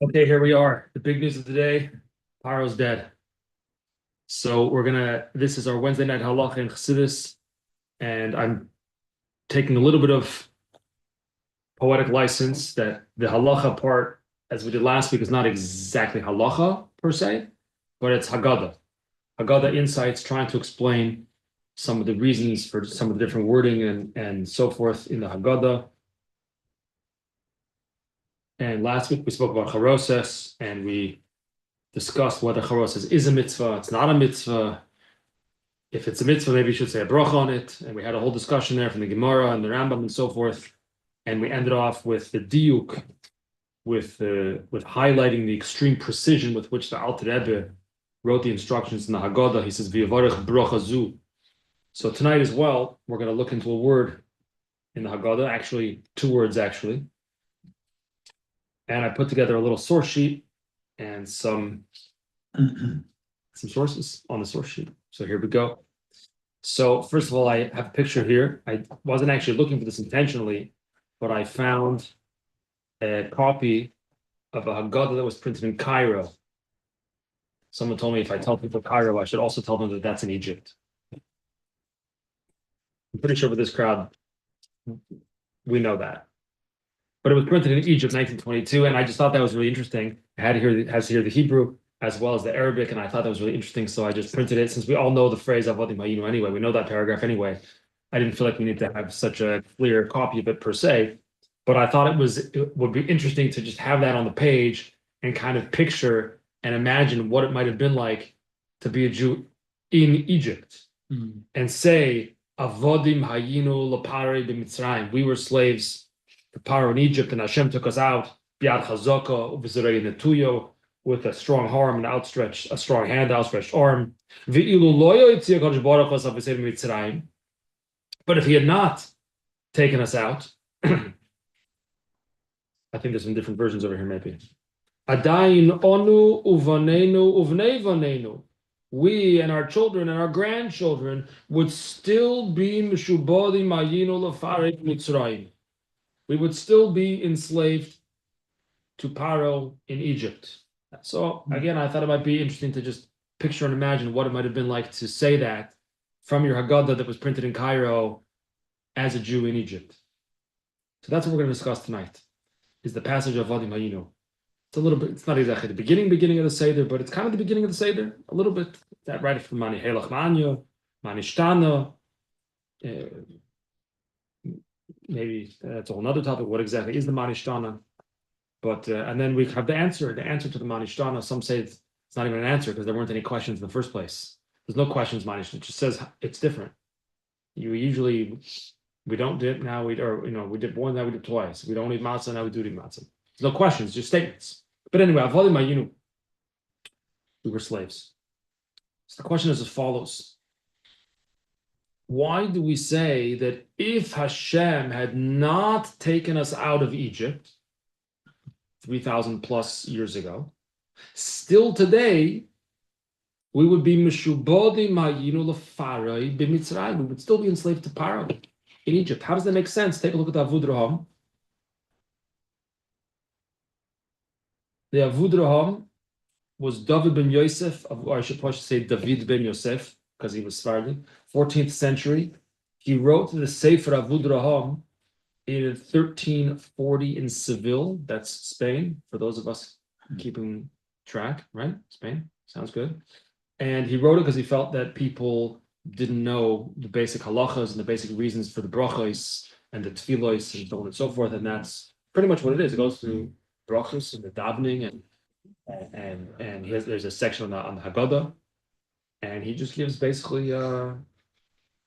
Okay, here we are. The big news of the day, Pharaoh's dead. So this is our Wednesday night halacha in Chassidus, and I'm taking a little bit of poetic license that the halacha part, as we did last week, is not exactly halacha per se, but it's Haggadah. Haggadah insights trying to explain some of the reasons for some of the different wording and so forth in the Haggadah. And last week we spoke about charoses, and we discussed whether charoses is a mitzvah, it's not a mitzvah. If it's a mitzvah, maybe you should say a bracha on it. And we had a whole discussion there from the Gemara and the Rambam and so forth. And we ended off with the diuk, with highlighting the extreme precision with which the Alter Rebbe wrote the instructions in the Haggadah. He says, "V'yavarech bracha zu." So tonight as well, we're going to look into a word in the Haggadah, actually two words actually. And I put together a little source sheet and some sources on the source sheet. So here we go. So first of all, I have a picture here. I wasn't actually looking for this intentionally, but I found a copy of a Haggadah that was printed in Cairo. Someone told me if I tell people Cairo, I should also tell them that that's in Egypt. I'm pretty sure with this crowd, we know that. But it was printed in Egypt, 1922, and I just thought that was really interesting. It has here the Hebrew as well as the Arabic, and I thought that was really interesting, so I just printed it. Since we all know the phrase Avodim Hayinu anyway, we know that paragraph anyway. I didn't feel like we need to have such a clear copy of it per se, but I thought it would be interesting to just have that on the page and kind of picture and imagine what it might have been like to be a Jew in Egypt and say Avodim Hayinu Lapare b'Mitzrayim. We were slaves to Pharaoh in Egypt, and Hashem took us out Biad Chazaka Uvizarei Netuyo, with a strong arm and a strong hand, outstretched arm. But if he had not taken us out, I think there's some different versions over here, maybe. Adayin onu uvanenu uvnei vanenu. We and our children and our grandchildren would still be mishubodim mayinu lefarek Mitzrayim. We would still be enslaved to Pharaoh in Egypt. So again, I thought it might be interesting to just picture and imagine what it might have been like to say that from your Haggadah that was printed in Cairo as a Jew in Egypt. So that's what we're going to discuss tonight, is the passage of Vadim Hayinu. It's a little bit, it's not exactly the beginning of the Seder, but it's kind of the beginning of the Seder, a little bit. That right from Mani Helach Manyo, Mani Shtana. Maybe that's a whole other topic. What exactly is the Mani Shtana? But and then we have the answer to the Manishtana. Some say it's not even an answer because there weren't any questions in the first place. There's no questions, Manishtana. It just says it's different. We don't dip now, we dip one, now we dip twice. We don't eat matzah, now we do eat matzah. There's no questions, just statements. But anyway, Avodim Hayinu, we were slaves. So the question is as follows. Why do we say that if Hashem had not taken us out of Egypt 3,000 plus years ago, still today, we would be mishubodim hayinu lefaroi b'Mitzrayim. We would still be enslaved to Pharaoh in Egypt. How does that make sense? Take a look at the Avud Raham. The Avud Raham was David ben Yosef, or I should say David ben Yosef, because he was Sephardi, 14th century. He wrote the Sefer Avud Raham in 1340 in Seville, that's Spain, for those of us keeping track, right? Spain, sounds good. And he wrote it because he felt that people didn't know the basic halachas and the basic reasons for the brachos and the tefillos and so on and so forth, and that's pretty much what it is. It goes through brachos and the davening, and there's a section on the Haggadah, and he just gives basically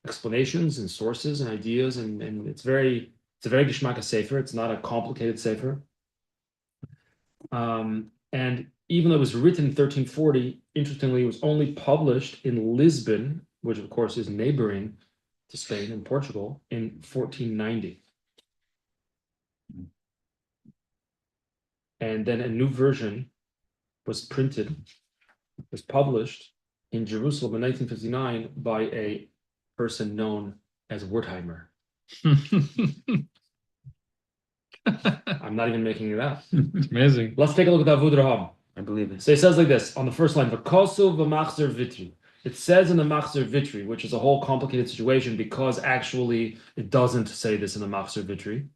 explanations and sources and ideas, and it's a very geschmack sefer. It's not a complicated sefer. And even though it was written in 1340, interestingly, it was only published in Lisbon, which of course is neighboring to Spain and Portugal, in 1490. And then a new version was published in Jerusalem in 1959 by a person known as Wertheimer. I'm not even making it up. It's amazing. Let's take a look at the Avud Raham. I believe it. So it says like this on the first line, V'kosu v'machzer vitri. It says in the machzer vitri, which is a whole complicated situation because actually it doesn't say this in the machzer vitri.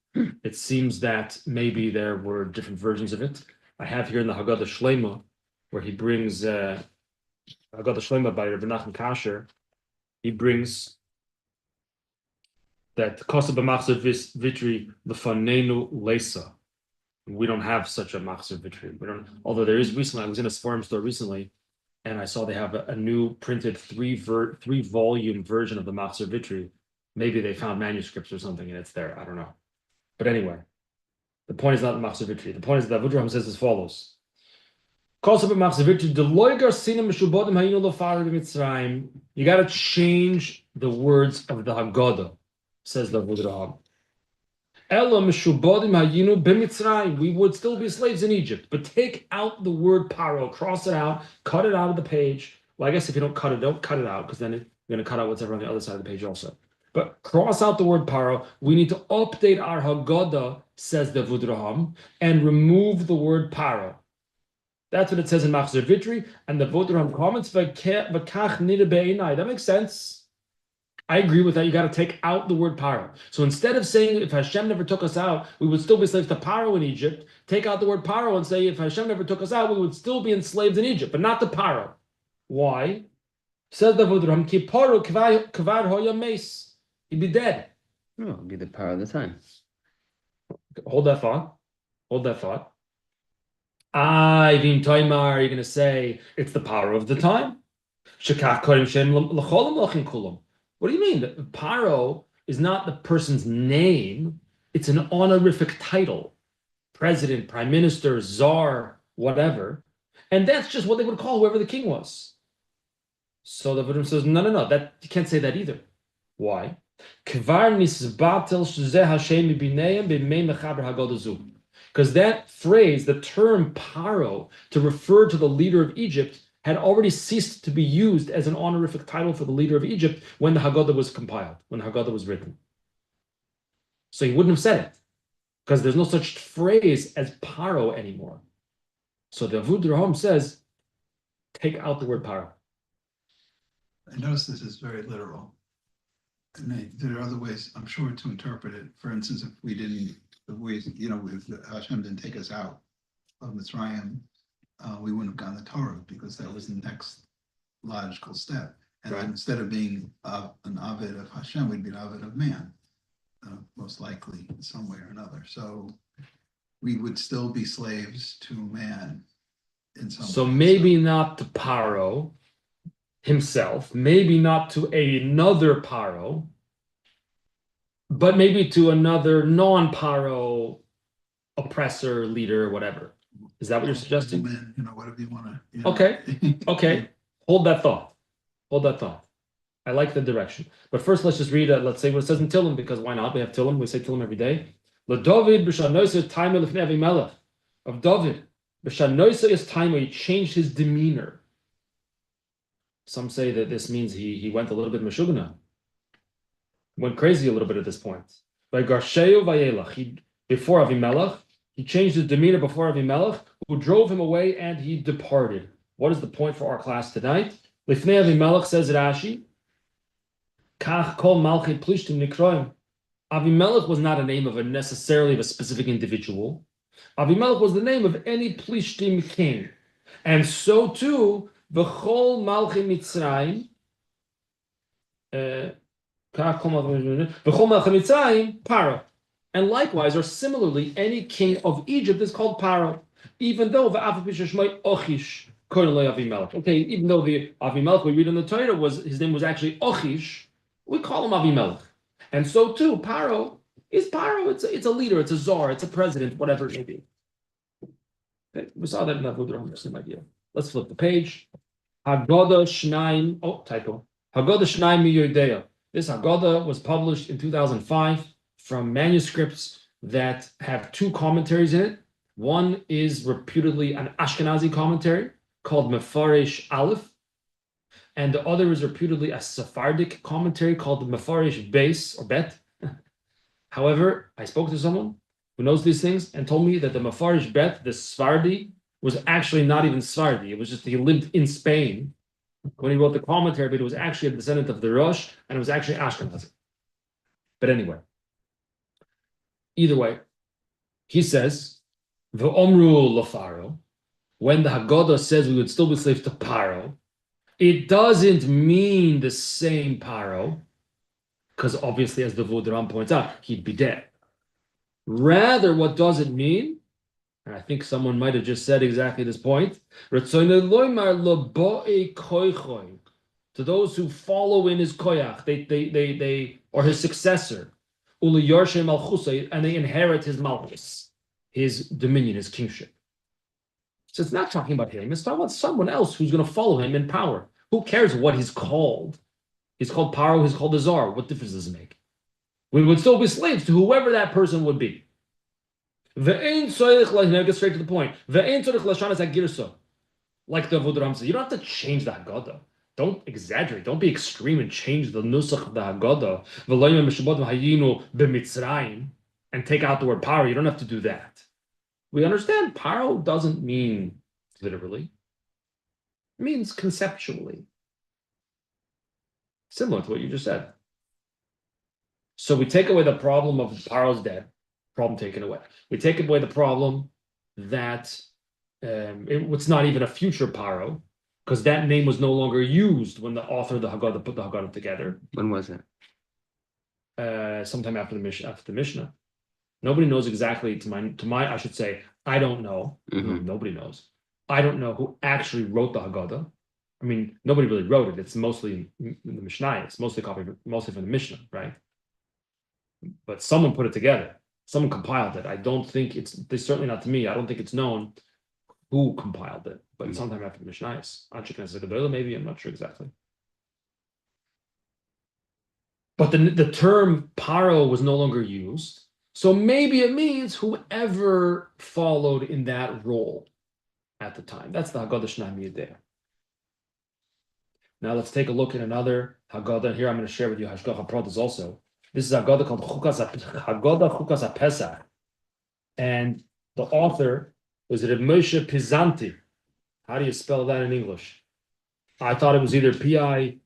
It seems that maybe there were different versions of it. I have here in the Haggadah Shlema, where he brings Haggadah Shlema by Rabbi Nachman Kasher, he brings that kosu b'machzer vitri l'fanenu lesa. We don't have such a machzer vitri. We don't. Although there is recently, I was in a forum store recently, and I saw they have a new printed three volume version of the machzer vitri. Maybe they found manuscripts or something, and it's there. I don't know. But anyway, the point is not the machzer vitri. The point is that Avud Raham says as follows: you got to change the words of the Haggadah, says the Avud Raham. We would still be slaves in Egypt, but take out the word paro, cross it out, cut it out of the page. Well, I guess if you don't cut it out, because then you're going to cut out whatever on the other side of the page also. But cross out the word paro. We need to update our Haggadah, says the Avud Raham, and remove the word paro. That's what it says in Machzer Vitri, and the Avud Raham comments, that makes sense. I agree with that. You got to take out the word paro. So instead of saying if Hashem never took us out, we would still be slaves to paro in Egypt, take out the word paro and say if Hashem never took us out, we would still be enslaved in Egypt, but not the paro. Why? Says the Avud Raham, ki paro kvar hoya meis. He'd be dead. No, it'll be the power of the time. Hold that thought. Hold that thought. Vim Toimar, you're going to say it's the power of the time. Shekach korim shem l'cholim lachim kulam. What do you mean? Paro is not the person's name. It's an honorific title. President, prime minister, czar, whatever. And that's just what they would call whoever the king was. So the Buddha says, no, that you can't say that either. Why? Because that phrase, the term paro, to refer to the leader of Egypt, had already ceased to be used as an honorific title for the leader of Egypt when the Haggadah was compiled, when the Haggadah was written. So he wouldn't have said it, because there's no such phrase as paro anymore. So the Avud Raham says, take out the word paro. I notice this is very literal. And there are other ways, I'm sure, to interpret it. For instance, if Hashem didn't take us out of Mitzrayim, we wouldn't have gotten the Torah because that was the next logical step. And Right. Instead of being an Avid of Hashem, we'd be an Avid of man, most likely in some way or another. So we would still be slaves to man in some So way. maybe not to Paro himself, maybe not to another Paro, but maybe to another non-Paro oppressor, leader, whatever. Is that what you're suggesting? Men, whatever you want to. Okay. Hold that thought. I like the direction. But first, let's just read, let's say what it says in Tillim, because why not? We have Tillim. We say Tillim every day. LeDavid b'shanoisa time lefnei Avimelech. Of David, b'shanoisa is time where he changed his demeanor. Some say that this means he went a little bit meshugna. Went crazy a little bit at this point. By Garsheu vayelach. Before Avimelech, he changed his demeanor before Avimelech, who drove him away, and he departed. What is the point for our class tonight? Lifnei Avimelech, says Rashi, Kach kol malchei plishtim nikroim. Avimelech was not a name of necessarily of a specific individual. Avimelech was the name of any plishtim king. And so too, v'chol malchei Mitzrayim, Kach kol malchei Mitzrayim, Paro. And likewise, or similarly, any king of Egypt is called Paro, even though Ochish. Okay, even though the Avimelech we read in the Torah his name was actually Ochish, we call him Avimelech. And so too, Paro is Paro. It's a leader, it's a czar, it's a president, whatever it may be. Okay, we saw that in the Avud Raham, same idea. Let's flip the page. Haggadah Shnaim. Typo. Haggadah Shnaim Miyodeya. This Haggadah was published in 2005. From manuscripts that have two commentaries in it. One is reputedly an Ashkenazi commentary called Mefarish Aleph, and the other is reputedly a Sephardic commentary called the Mefarish Beis or Bet. However, I spoke to someone, who knows these things, and told me that the Mafarish Bet, the Svardi, was actually not even Svardi. It was just he lived in Spain when he wrote the commentary, but it was actually a descendant of the Rosh, and it was actually Ashkenazi. But anyway, either way, he says, V'omru Pharaoh, when the Haggadah says we would still be slaves to Pharaoh, it doesn't mean the same Pharaoh, because obviously, as the Vudaram points out, he'd be dead. Rather, what does it mean? And I think someone might have just said exactly this point. To those who follow in his koyach, they or his successor, and they inherit his malchus, his dominion, his kingship. So it's not talking about him. It's talking about someone else who's going to follow him in power. Who cares what he's called? He's called Pharaoh. He's called the Tsar. What difference does it make? We would still be slaves to whoever that person would be. Now get straight to the point. Like the Avodah says, you don't have to change the Haggadah. Don't exaggerate. Don't be extreme and change the nusach of the Haggadah. And take out the word Pharaoh. You don't have to do that. We understand Pharaoh doesn't mean literally. It means conceptually. Similar to what you just said. So we take away the problem of Pharaoh's dead, problem taken away. We take away the problem that it's not even a future Pharaoh, because that name was no longer used when the author of the Haggadah put the Haggadah together. When was it? Sometime after the Mishnah. Nobody knows exactly. To my, I should say, I don't know. Mhm. Nobody knows. I don't know who actually wrote the Haggadah. I mean, nobody really wrote it. It's mostly in the Mishnah. It's mostly copied, mostly from the Mishnah, right? But someone put it together. Someone compiled it. I don't think it's certainly not to me. I don't think it's known who compiled it. But sometime after the Mishnah, maybe, I'm not sure exactly. But the term Pharaoh was no longer used. So maybe it means whoever followed in that role at the time. That's the Haggadah Shnai Miyadeh. Now let's take a look at another Haggadah. Here I'm going to share with you Hashgacha Pradas also. This is a Haggadah called Haggadah Chukas HaPesach. And the author was Reb Moshe Pizanti. How do you spell that in English? I thought it was either P-I-Z-A-N-T-I,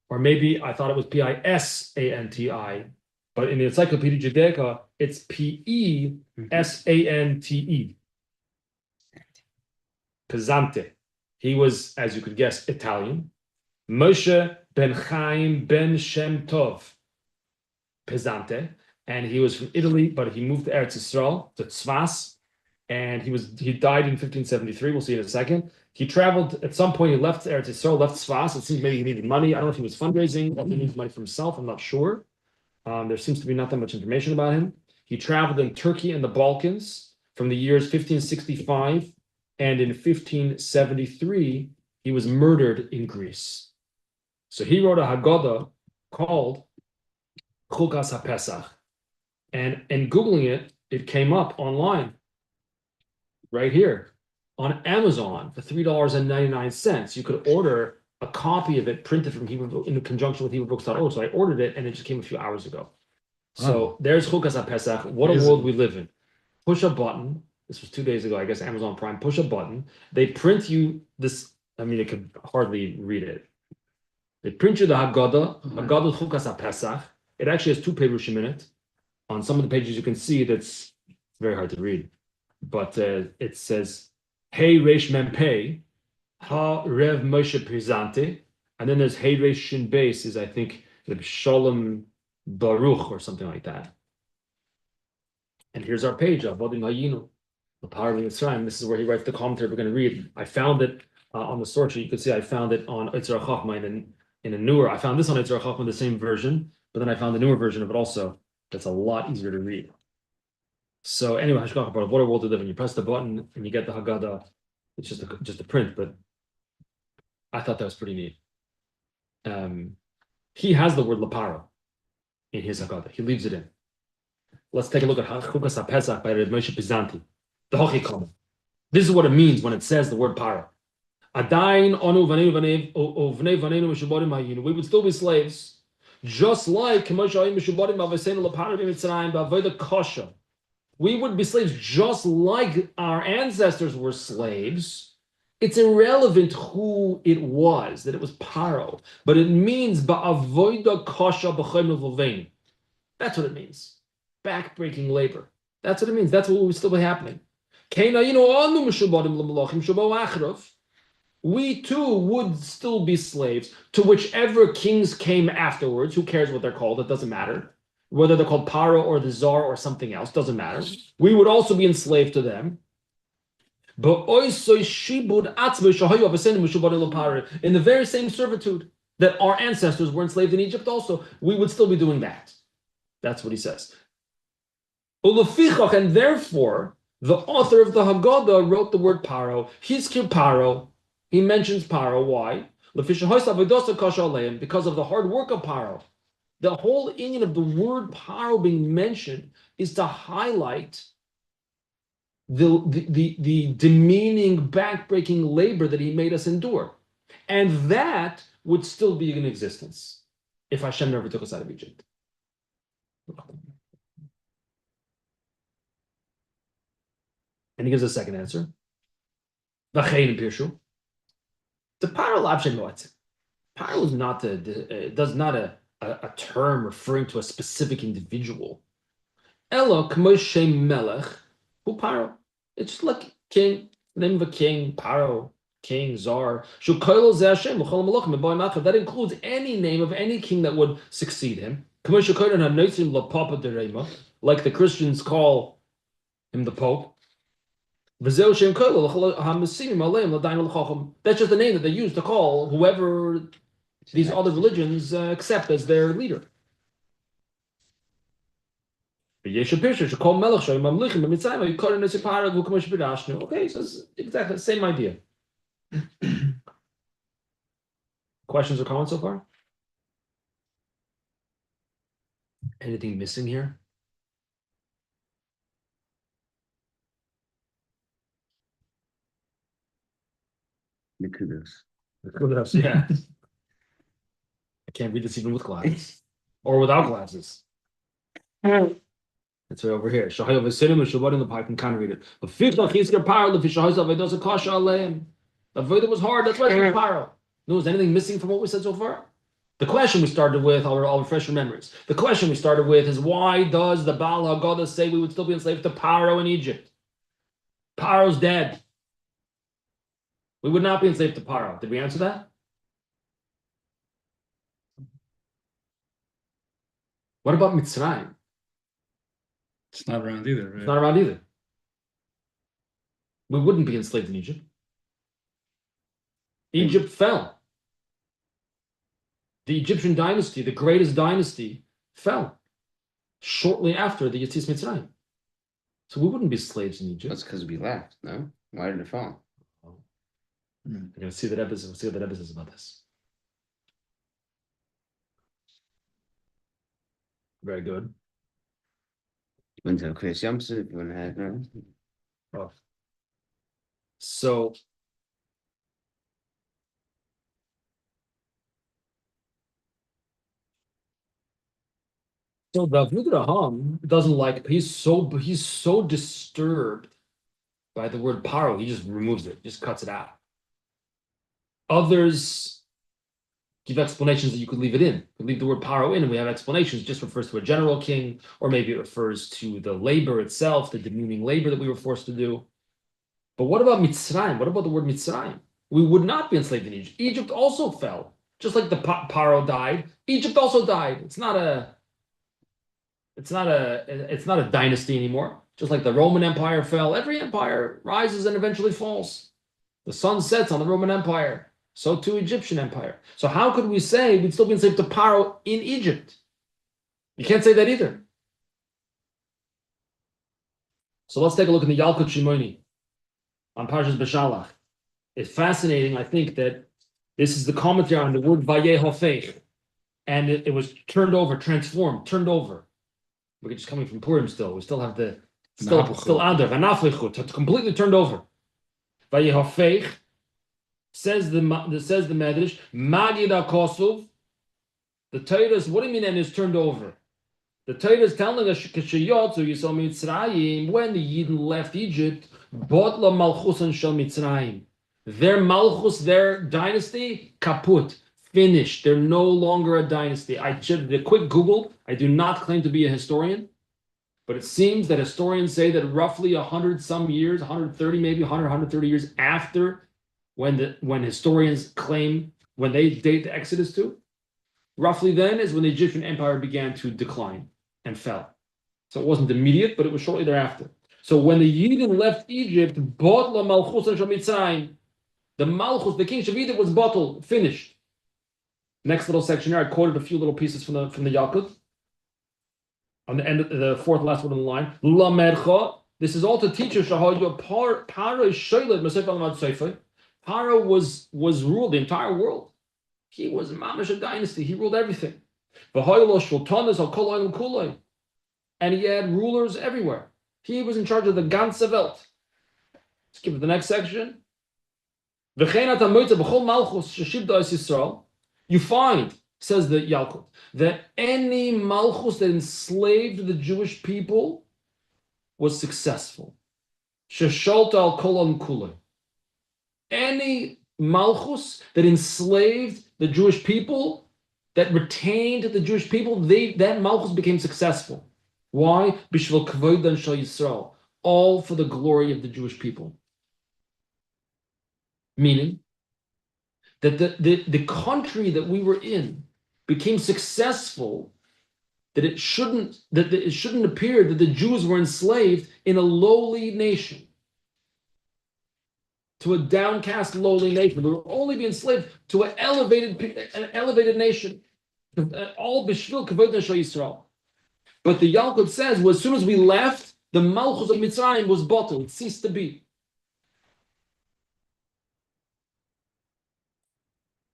or maybe I thought it was P-I-S-A-N-T-I. But in the Encyclopedia Judaica, it's P-E-S-A-N-T-E. Pesante. He was, as you could guess, Italian. Moshe ben Chaim ben Shem Tov. Pesante. And he was from Italy, but he moved to Eretz Yisrael, to Tzfas. And he died in 1573. We'll see in a second. He traveled, at some point he left Eretz Yisrael, left Tzfas. It seems maybe he needed money. I don't know if he was fundraising or he needed money for himself. I'm not sure. There seems to be not that much information about him. He traveled in Turkey and the Balkans from the years 1565, and in 1573, he was murdered in Greece. So he wrote a Haggadah called Chukas HaPesach. And in Googling it, it came up online, right here, on Amazon for $3.99. You could order a copy of it printed from Hebrew in conjunction with HebrewBooks.org. So I ordered it, and it just came a few hours ago. So there's Chukas HaPesach. What a world we live in. Push a button. This was 2 days ago, I guess, Amazon Prime. Push a button. They print you this. I mean, I could hardly read it. They print you the Haggadah, Haggadah Chukas HaPesach. It actually has 2 perushim in it. On some of the pages, you can see that's very hard to read. But it says, Hey Resh Mem Pei, Ha Rev Moshe Prizante, and then there's Hey Resh Shin Beis is, I think, the Shalom Baruch or something like that. And here's our page of Vodim Hayinu, the power of Mitzrayim. This is where he writes the commentary we're going to read. I found it on the source sheet. You can see I found it on Yitzhak Chachma in a newer. I found this on Yitzhak Chachma, the same version, but then I found the newer version of it also. That's a lot easier to read. So anyway, Hashgacha Pradas, what a world to live in. You press the button and you get the Haggadah. It's just a print, but I thought that was pretty neat. He has the word Lapara in his Haggadah. He leaves it in. Let's take a look at Chukas HaPesach by Reb Moshe Pizanti. The Hochikama. This is what it means when it says the word para. Adain onu vanenu vanenu. We would still be slaves just like we would be slaves just like our ancestors were slaves. It's irrelevant who it was, that it was Pharaoh, but it means ba'avoida kosha b'chomer v'levein. That's what it means. Backbreaking labor. That's what it means. That's what will still be happening. We too would still be slaves to whichever kings came afterwards. Who cares what they're called? It doesn't matter. Whether they're called Pharaoh or the Tsar or something else, doesn't matter. We would also be enslaved to them. In the very same servitude that our ancestors were enslaved in Egypt also, we would still be doing that. That's what he says. And therefore, the author of the Haggadah wrote the word Pharaoh. Pharaoh. He mentions Pharaoh. Why? Because of the hard work of Pharaoh. The whole inyan of the word Pharaoh being mentioned is to highlight the demeaning, backbreaking labor that he made us endure. And that would still be in existence if Hashem never took us out of Egypt. And he gives a second answer. The Pharaoh is not a term referring to a specific individual. Elo k'moshe melech hu Pharaoh. It's just like king, name of a king, Pharaoh, king, czar. That includes any name of any king that would succeed him. Like the Christians call him the Pope. That's just the name that they use to call whoever these other religions accept as their leader. Okay, so it's exactly the same idea. Questions or comments so far? Anything missing here? The kudos. Yeah. I can't read this even with glasses. Or without glasses. It's right over here. The pipe and kind of read it. The Avodah was hard. That's why it's Pharaoh. No, is anything missing from what we said so far? The question we started with, I'll refresh your memories. The question we started with is, why does the Baal Haggadah say we would still be enslaved to Pharaoh in Egypt? Pharaoh's dead. We would not be enslaved to Pharaoh. Did we answer that? What about Mitzrayim? It's not around either, right? It's not around either. We wouldn't be enslaved in Egypt. Egypt fell. The Egyptian dynasty, the greatest dynasty, fell shortly after the Yetzias Mitzrayim. So we wouldn't be slaves in Egypt. That's because we left, no? Why did it fall? We're going to see that episode. We'll see what that episode is about this. Very good. Went to a Chris Yamsuf, you want to have no? Oh. So David Raham doesn't like. He's so disturbed by the word Pharaoh. He just removes it, just cuts it out. Others give explanations that you could leave it in. You could leave the word Pharaoh in, and we have explanations. It just refers to a general king, or maybe it refers to the labor itself, the demeaning labor that we were forced to do. But what about Mitzrayim? What about the word Mitzrayim? We would not be enslaved in Egypt. Egypt also fell, just like the Pharaoh died. Egypt also died. It's not a dynasty anymore. Just like the Roman Empire fell, every empire rises and eventually falls. The sun sets on the Roman Empire. So too Egyptian Empire. So how could we say we'd still be enslaved to Pharaoh in Egypt? You can't say that either. So let's take a look at the Yalkut Shimoni on Parshas Beshalach. It's fascinating, I think, that this is the commentary on the word Vayehofech. And it was turned over, transformed, turned over. We're just coming from Purim still. We still have the still Adar, Vanaflichut. It's completely turned over. Vayehofech. Says the Medrash, Magid HaKosov, The Torah is, what do you mean, and is turned over? The Torah is telling us, when the Yidden left Egypt, Botla Malchusan Shel Mitzrayim. Their Malchus, their dynasty, kaput, finished. They're no longer a dynasty. I did a quick Google. I do not claim to be a historian, but it seems that historians say that roughly 100 some years, 130 maybe, 100, 130 years after when historians claim, when they date the Exodus to, roughly then is when the Egyptian empire began to decline and fell. So it wasn't immediate, but it was shortly thereafter. So when the Yidden left Egypt, Botla Malchus Shel Mitzrayim, the Malchus, the kingship of Egypt was bottled, finished. Next little section here, I quoted a few little pieces from the Yalkut. On the end of the fourth last one on the line, Lamercha. This is all to teach us how Pharaoh was ruled the entire world. He was mamash a dynasty. He ruled everything. And he had rulers everywhere. He was in charge of the ganze Welt. Let's give it the next section. You find, says the Yalkut, that any malchus that enslaved the Jewish people was successful. Any malchus that enslaved the Jewish people, that retained the Jewish people, that malchus became successful. Why? All for the glory of the Jewish people. Meaning that the country that we were in became successful, that it shouldn't appear that the Jews were enslaved in a lowly nation, to a downcast, lowly nation. We were only being enslaved to an elevated nation. All b'shvil kavod shel Yisrael. But the Yalkut says, well, as soon as we left, the Malchus of Mitzrayim was bottled. It ceased to be.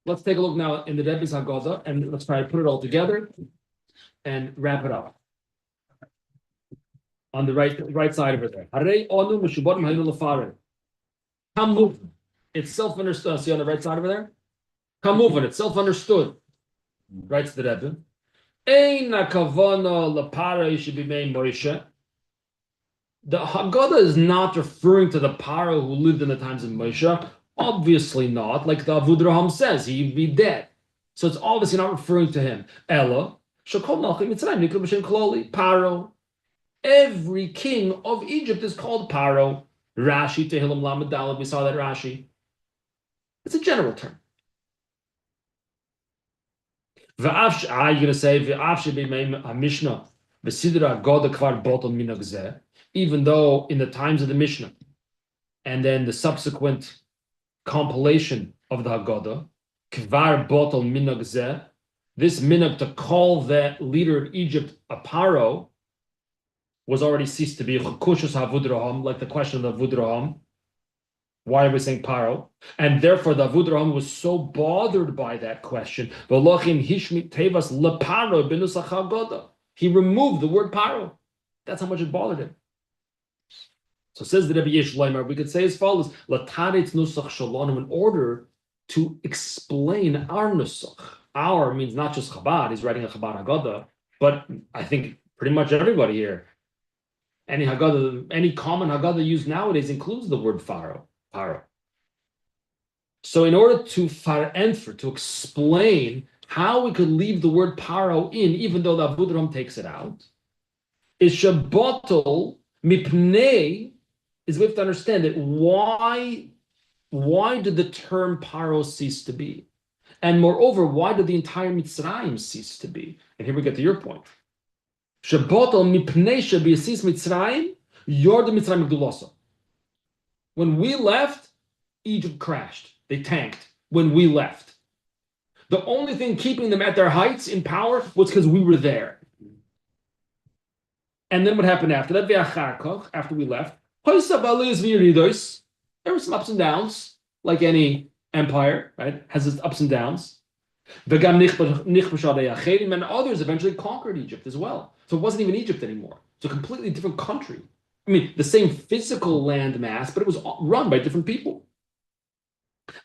Let's take a look now in the Rebbe's Haggadah, and let's try to put it all together and wrap it up. On the right side over there. Kamuvan. It's self-understood. See on the right side over there? Kamuvan. It's self-understood. Writes the Rebbe. The Haggadah is not referring to the Pharaoh who lived in the times of Moshe. Obviously not. Like the Avudraham says, he'd be dead. So it's obviously not referring to him. Ella, Pharaoh. Every king of Egypt is called Pharaoh. Rashi, Tehillim Lamed Daled, we saw that Rashi. It's a general term. You're going to say, even though in the times of the Mishnah, and then the subsequent compilation of the Haggadah, Kvar Botol Minag Zeh, this minhag to call the leader of Egypt a Pharaoh was already ceased to be Chakushus HaVudraham, like the question of the Vudraham. Why are we saying Pharaoh? And therefore the Avudraham was so bothered by that question. He removed the word Pharaoh. That's how much it bothered him. So says the Rebbe Yesh Leimer, we could say as follows: in order to explain our nusach. Our means not just Chabad, he's writing a Chabad Haggadah, but I think pretty much everybody here. Any Haggadah, any common Haggadah used nowadays includes the word Pharaoh. So in order to to explain how we could leave the word Pharaoh in, even though the Avudraham takes it out, is Shabbatel Mipnei, is we have to understand that why did the term Pharaoh cease to be? And moreover, why did the entire Mitzrayim cease to be? And here we get to your point. Shabbatel Mipnei Shabiyasis Mitzrayim, Yord Mitzrayim Gdulasa. When we left, Egypt crashed. They tanked when we left. The only thing keeping them at their heights in power was because we were there. And then what happened after that? After we left, there were some ups and downs, like any empire, right? Has its ups and downs. And others eventually conquered Egypt as well. So it wasn't even Egypt anymore. It's a completely different country. I mean, the same physical land mass, but it was run by different people.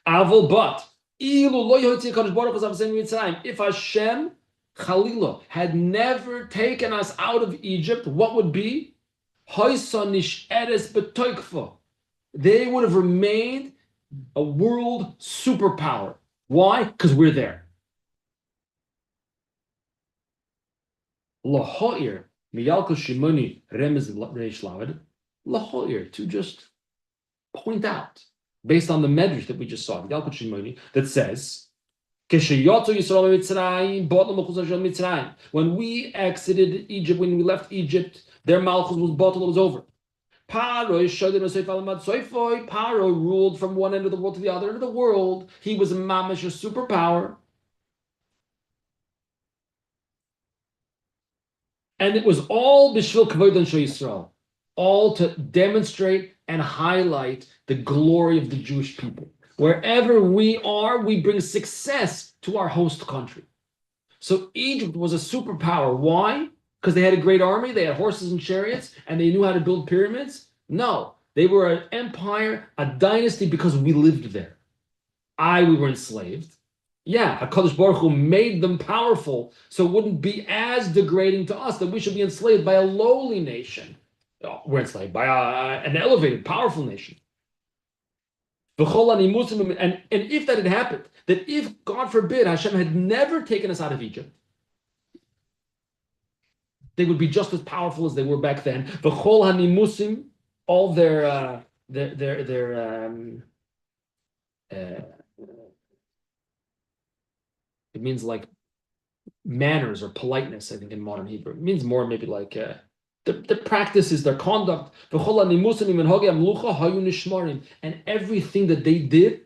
But if Hashem Chalila, had never taken us out of Egypt, what would be? Hoysanish eres betoikfa. They would have remained a world superpower. Why? Because we're there. Lahoir, miyalko shimoni remez reish lamed. Lahoir, to just point out, based on the medrash that we just saw, miyalko shimoni, that says, when we exited Egypt, when we left Egypt, their malchus was bottled, it was over. Pharaoh ruled from one end of the world to the other end of the world. He was a mamish, a superpower. And it was all b'shvil kavod and Yisrael, all to demonstrate and highlight the glory of the Jewish people. Wherever we are, we bring success to our host country. So Egypt was a superpower. Why? Because they had a great army, they had horses and chariots, and they knew how to build pyramids? No, they were an empire, a dynasty, because we lived there. We were enslaved. Yeah, HaKadosh Baruch Hu made them powerful, so it wouldn't be as degrading to us that we should be enslaved by a lowly nation. We're enslaved by an elevated, powerful nation. And if that had happened, that if, God forbid, Hashem had never taken us out of Egypt, they would be just as powerful as they were back then. V'chol hanimusim, all their it means like manners or politeness, I think, in modern Hebrew. It means more maybe like the practices, their conduct. And everything that they did,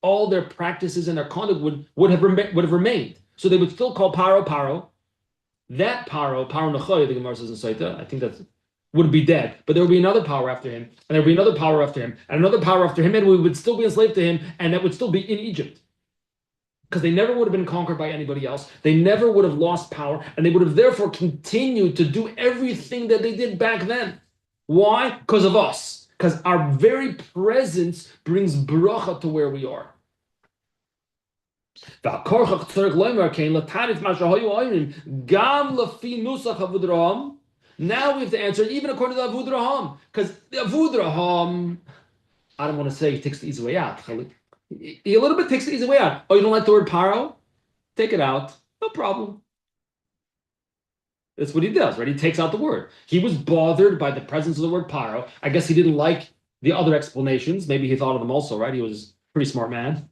all their practices and their conduct would have remained. So they would still call Pharaoh. That Pharaoh Nechoy, the Gemara says in Saita, I think that would be dead. But there would be another power after him, and there would be another power after him, and another power after him, and we would still be enslaved to him, and that would still be in Egypt. Because they never would have been conquered by anybody else. They never would have lost power, and they would have therefore continued to do everything that they did back then. Why? Because of us. Because our very presence brings bracha to where we are. Now we have to answer it even according to the Avud Raham. Because the Avud Raham, I don't want to say he takes the easy way out. He a little bit takes the easy way out. Oh, you don't like the word paro? Take it out. No problem. That's what he does, right? He takes out the word. He was bothered by the presence of the word paro. I guess he didn't like the other explanations. Maybe he thought of them also, right? He was a pretty smart man.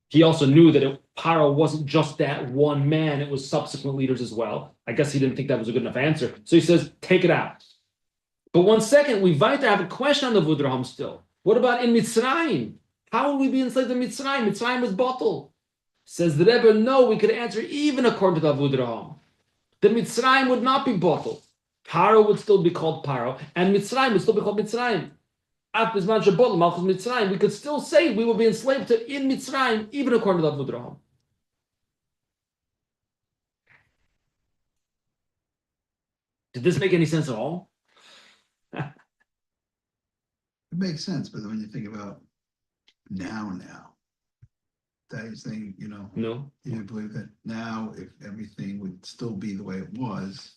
He also knew that Pharaoh wasn't just that one man. It was subsequent leaders as well. I guess he didn't think that was a good enough answer. So he says, take it out. But 1 second, we have a question on the Vudraham still. What about in Mitzrayim? How will we be enslaved in Mitzrayim? Mitzrayim was bottled. Says the Rebbe, no, we could answer even according to the Vudraham. The Mitzrayim would not be bottled. Pharaoh would still be called Pharaoh, and Mitzrayim would still be called Mitzrayim. We could still say we will be enslaved to in Mitzrayim, even according to the Vudraham. Did this make any sense at all? It makes sense, but when you think about now, that is saying, No. you believe that now, if everything would still be the way it was,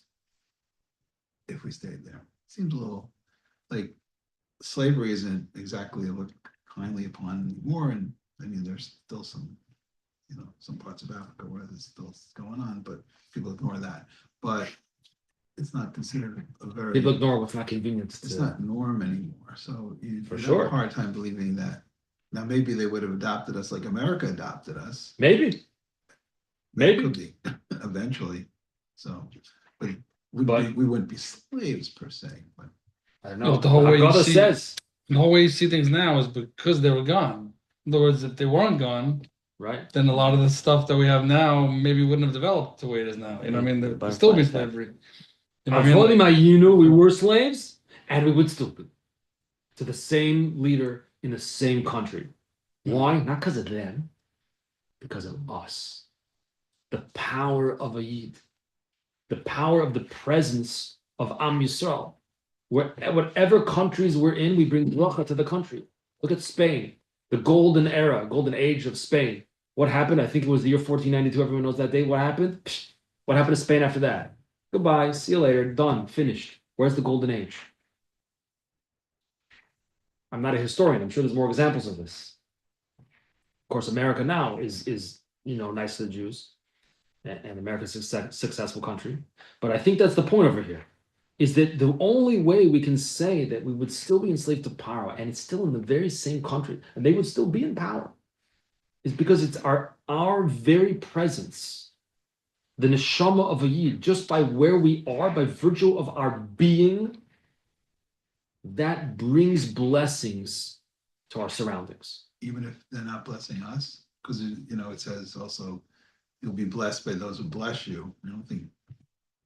if we stayed there, seems a little like slavery isn't exactly looked kindly upon anymore. And I mean, there's still some, some parts of Africa where this still going on, but people ignore that. But it's not considered a very. People ignore what's not convenient. It's not norm anymore. So you For have sure. a hard time believing that. Now maybe they would have adopted us like America adopted us. Maybe. Could be eventually. So, but we wouldn't be slaves per se. But I don't know. Well, the whole way you Haggadah see- says, The whole way you see things now is because they were gone. In other words, if they weren't gone, right? then a lot of the stuff that we have now maybe wouldn't have developed the way it is now. You know what I mean? There'd still be slavery. You know what I mean? Like, We were slaves, and we would still be to the same leader in the same country. Why? Not because of them, because of us. The power of a Yid, the power of the presence of Am Yisrael. Whatever countries we're in, we bring bracha to the country. Look at Spain, the golden era, golden age of Spain. What happened? I think it was the year 1492. Everyone knows that date. What happened? Psh, what happened to Spain after that? Goodbye. See you later. Done. Finished. Where's the golden age? I'm not a historian. I'm sure there's more examples of this. Of course, America now is nice to the Jews, and America's a successful country. But I think that's the point over here, is that the only way we can say that we would still be enslaved to Pharaoh, and it's still in the very same country, and they would still be in power, is because it's our very presence, the neshama of a yid, just by where we are, by virtue of our being, that brings blessings to our surroundings. Even if they're not blessing us, because it says also, you'll be blessed by those who bless you. I don't think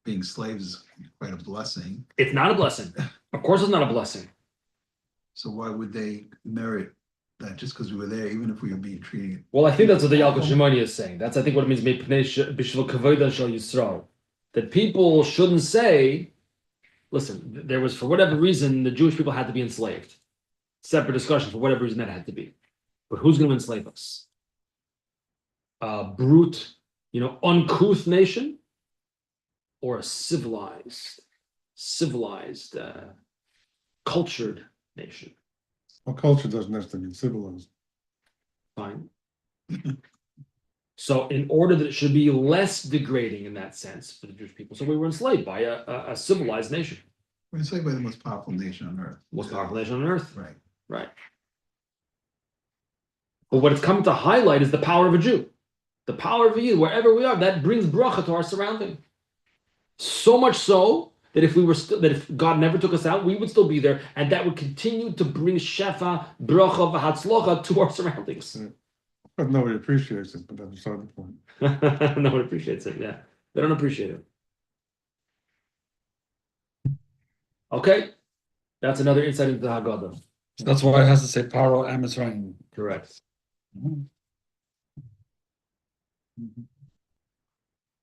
being slaves is quite a blessing. It's not a blessing. Of course, it's not a blessing. So why would they merit that just because we were there, even if we were being treated? Well, I think that's what the Yalkut Shimoni is saying. That's, I think, what it means. That people shouldn't say, listen, there was, for whatever reason, the Jewish people had to be enslaved. Separate discussion, for whatever reason that had to be. But who's going to enslave us? A brute, uncouth nation, or a civilized, cultured nation? Well, culture doesn't necessarily mean civilized. Fine. So in order that it should be less degrading in that sense for the Jewish people, so we were enslaved by a civilized nation. We're enslaved by the most powerful nation on earth. Most powerful nation on earth. Right. Right. But what it's come to highlight is the power of a Jew. The power of a Jew, wherever we are, that brings bracha to our surrounding. So much so that if God never took us out, we would still be there, and that would continue to bring shefa, bracha, v'hatzlocha to our surroundings. But nobody appreciates it, but that's beside the point. No one appreciates it, yeah. They don't appreciate it. Okay. That's another insight into the Haggadah. That's why it has to say Pharaoh and Mitzrayim. Correct.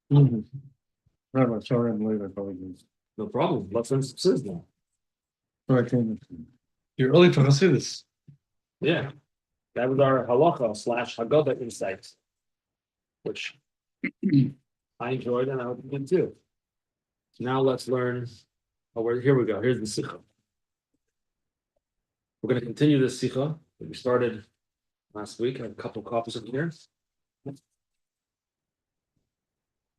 Rabbi, sorry I'm late, I apologize. No problem. Let's learn some Chassidus now. But I came. You're early for Chassidus. Yeah. That was our halacha / Haggadah insight, which I enjoyed and I hope you did too. So now let's learn. Here we go. Here's the sikha. We're going to continue this sikha that we started last week. I have a couple of copies of here.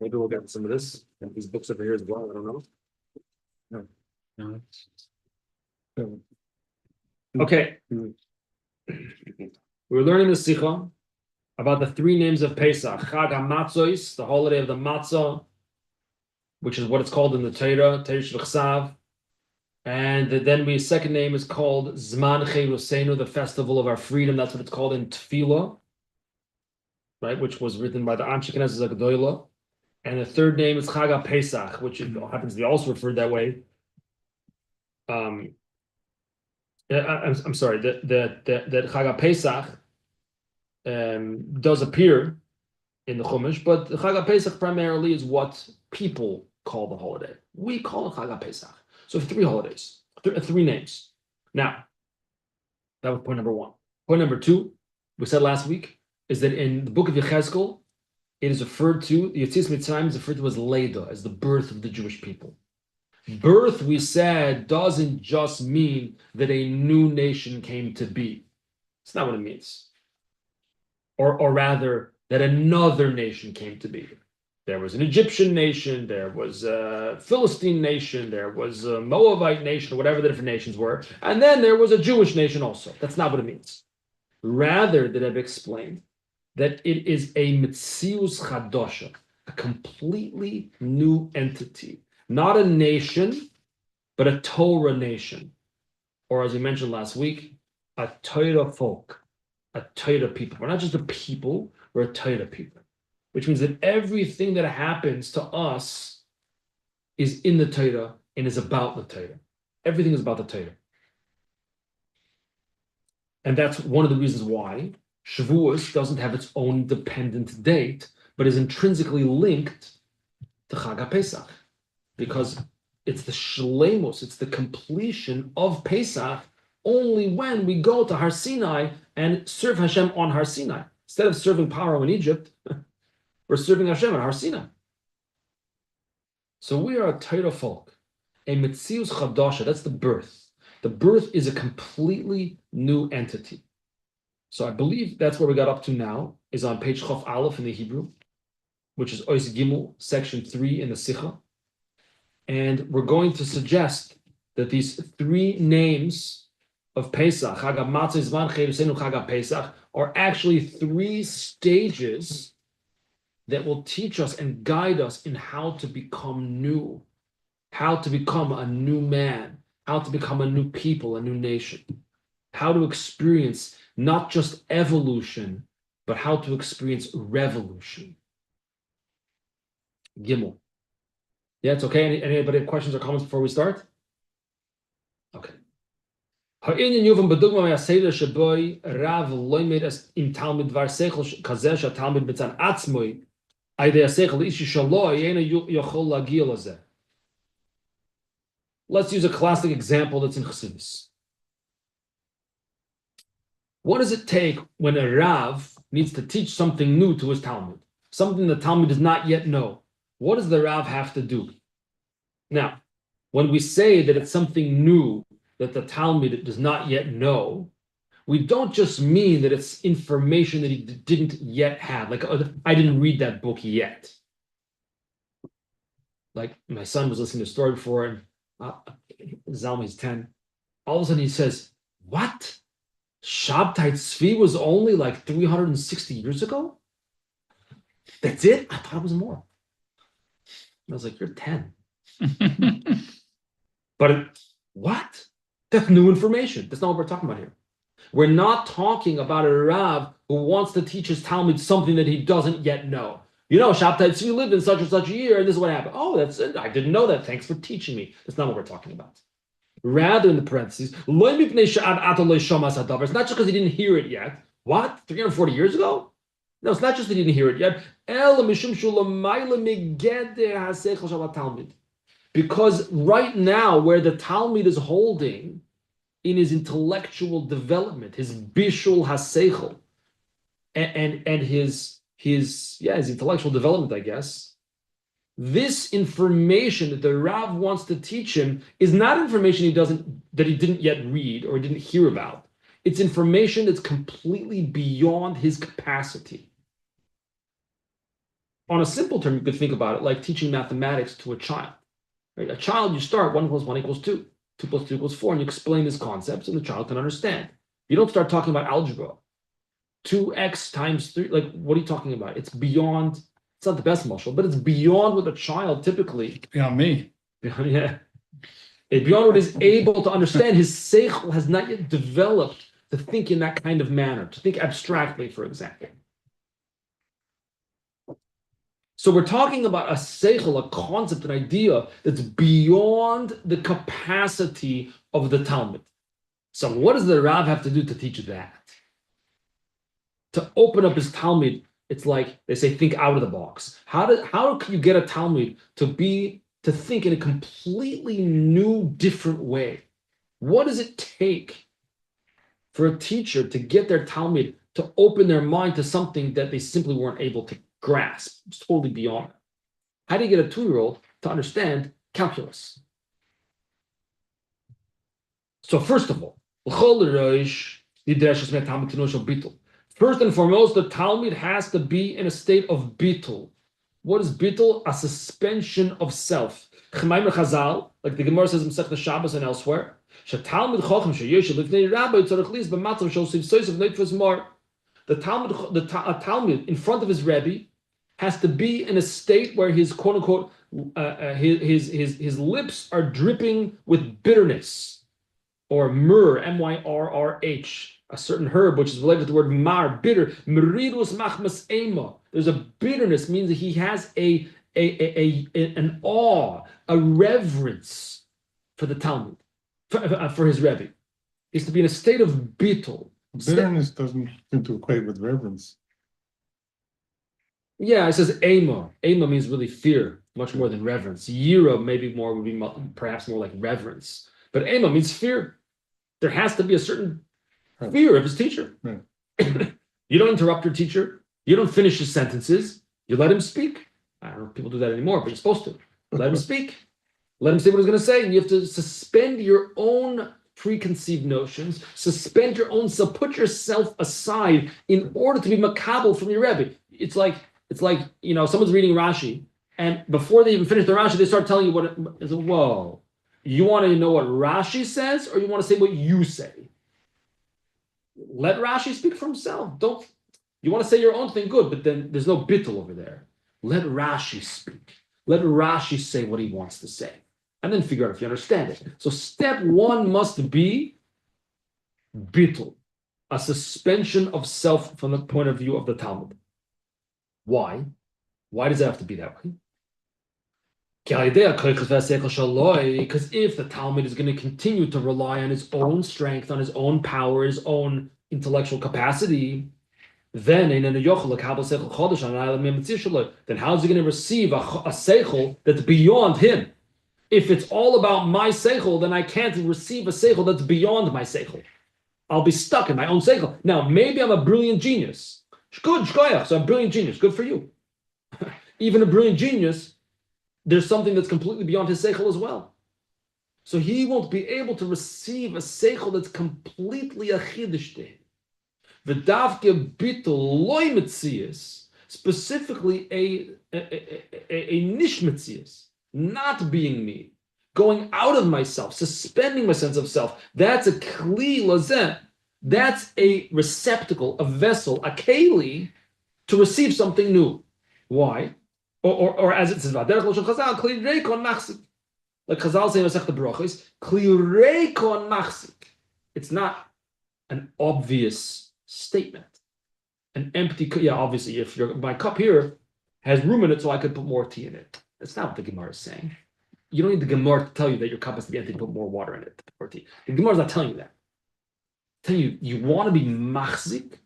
Maybe we'll get some of this. Got these books over here as well. I don't know. No. Okay. We're learning the sikha about the 3 names of Pesach. Chag HaMatzois, the holiday of the matzah, which is what it's called in the Torah, Teresh V'chsav. And then the second name is called Zman Cherusenu, the festival of our freedom. That's what it's called in Tefillah, right? Which was written by the Anshe Knesset Agdoila. And the third name is Chag HaPesach, which happens to be also referred that way. I'm sorry. That Chag HaPesach does appear in the Chumash, but the Chag HaPesach primarily is what people call the holiday. We call it Chag HaPesach. So 3 holidays, 3 names. Now, that was point number 1. Point number 2, we said last week, is that in the book of Yechezkel, it is referred to, the Yetzias Mitzrayim is referred to as Leida, as the birth of the Jewish people. Birth, we said, doesn't just mean that a new nation came to be. It's not what it means. Or rather, that another nation came to be. There was an Egyptian nation, there was a Philistine nation, there was a Moabite nation, whatever the different nations were, and then there was a Jewish nation also. That's not what it means. Rather, that I've explained, that it is a Metzius Chadosha, a completely new entity. Not a nation, but a Torah nation. Or as we mentioned last week, a Torah folk, a Torah people. We're not just a people, we're a Torah people. Which means that everything that happens to us is in the Torah and is about the Torah. Everything is about the Torah. And that's one of the reasons why Shavuos doesn't have its own dependent date, but is intrinsically linked to Chag HaPesach. Because it's the Shlemos, it's the completion of Pesach only when we go to Har Sinai and serve Hashem on Har Sinai. Instead of serving Pharaoh in Egypt, we're serving Hashem in Har Sinai. So we are a Torah folk, a Metzius Chadasha. That's the birth. The birth is a completely new entity. So I believe that's where we got up to now, is on page Chof Aleph in the Hebrew, which is Ois Gimel, section 3 in the Sikha. And we're going to suggest that these three names of Pesach, Chag HaMatzah, Zman Chedusenu, Chag HaPesach, are actually three stages that will teach us and guide us in how to become new, how to become a new man, how to become a new people, a new nation, how to experience not just evolution, but how to experience revolution. Gimel. Yeah, it's okay. Anybody have questions or comments before we start? Okay. העניין יובן בדוגמה מהסדר שבוי רב לא ילמד עם תלמיד דבר שכל כזה שהתלמיד מצד עצמו על ידי השכל אישי שלו אינו יכול להגיע לזה. Let's use a classic example that's in Chassidus. What does it take when a Rav needs to teach something new to his Talmud? Something the Talmud does not yet know. What does the Rav have to do? Now, when we say that it's something new that the Talmud does not yet know, we don't just mean that it's information that he didn't yet have. Like, I didn't read that book yet. Like, my son was listening to a story before, and Zalmi's 10. All of a sudden he says, what? Shabtai Tzvi was only like 360 years ago? That's it? I thought it was more. I was like, you're 10. But what? That's new information. That's not what we're talking about here. We're not talking about a Rav who wants to teach his Talmud something that he doesn't yet know. You know, Shabtai Tzvi lived in such and such a year, and this is what happened. Oh, that's it. I didn't know that. Thanks for teaching me. That's not what we're talking about. Rather, in the parentheses, it's not just because he didn't hear it yet. What? 340 years ago? No, it's not just that he didn't hear it yet. Because right now, where the Talmud is holding in his intellectual development, his bishul haseichel, and his intellectual development, I guess, this information that the Rav wants to teach him is not information that he didn't yet read or didn't hear about. It's information that's completely beyond his capacity. On a simple term, you could think about it like teaching mathematics to a child. Right? A child, you start 1 + 1 = 2, 2 + 2 = 4, and you explain his concepts, and the child can understand. You don't start talking about algebra. 2x × 3, like, what are you talking about? It's beyond, it's not the best muscle, but it's beyond what a child typically. Beyond me. Yeah. It's beyond what is able to understand. His seichel has not yet developed to think in that kind of manner, to think abstractly, for example. So we're talking about a seichel, a concept, an idea that's beyond the capacity of the Talmud. So what does the Rav have to do to teach that? To open up his Talmud, it's like they say, think out of the box. How can you get a Talmud to think in a completely new, different way? What does it take for a teacher to get their Talmud to open their mind to something that they simply weren't able to grasp? It's totally beyond it. How do you get a 2-year-old to understand calculus? So first of all, first and foremost, the Talmud has to be in a state of bittul. What is bittul? A suspension of self. Chazal, like the Gemara says in Masechta Shabbos and elsewhere, the Talmud in front of his Rebbe has to be in a state where his quote unquote his lips are dripping with bitterness, or myrrh, myrrh, a certain herb which is related to the word mar, bitter. Meridus machmas ema. There's a bitterness, means that he has an awe, a reverence for the Talmud, for his Rebbe. Is to be in a state of bittul. Bitterness doesn't seem to equate with reverence. Yeah, it says ema. Ema means really fear, much more than reverence. Yira maybe more would be perhaps more like reverence, but ema means fear. There has to be a certain fear of his teacher. Right. You don't interrupt your teacher. You don't finish his sentences. You let him speak. I don't know if people do that anymore, but you're supposed to. Let him speak. Let him say what he's going to say. And you have to suspend your own preconceived notions, suspend your own self, put yourself aside in order to be makabel from your Rebbe. It's like, someone's reading Rashi, and before they even finish the Rashi, they start telling you whoa, you want to know what Rashi says, or you want to say what you say? Let Rashi speak for himself. You want to say your own thing, good, but then there's no bittul over there. Let Rashi speak. Let Rashi say what he wants to say. And then figure out if you understand it. So step one must be bittul, a suspension of self from the point of view of the Talmud. Why? Why does it have to be that way? Because if the Talmud is going to continue to rely on his own strength, on his own power, his own intellectual capacity, then how is he going to receive a seichel that's beyond him? If it's all about my seichel, then I can't receive a seichel that's beyond my seichel. I'll be stuck in my own seichel. Now, maybe I'm a brilliant genius. Good, shkoyach, so I'm a brilliant genius. Good for you. Even a brilliant genius, there's something that's completely beyond his seichel as well. So he won't be able to receive a seichel that's completely a chiddush to him. V'davke bittul loy metzias, specifically a nish metzias, not being me, going out of myself, suspending my sense of self. That's a kli lazeh. That's a receptacle, a vessel, a keli to receive something new. Why? Or as it says, like Chazal say in Masechta Brachos, kli reikon machzik. It's not an obvious statement. An empty, obviously, if my cup here has room in it, so I could put more tea in it. That's not what the Gemara is saying. You don't need the Gemara to tell you that your cup has to be empty to put more water in it, or tea. The Gemara is not telling you that. It's telling you, you want to be machzik,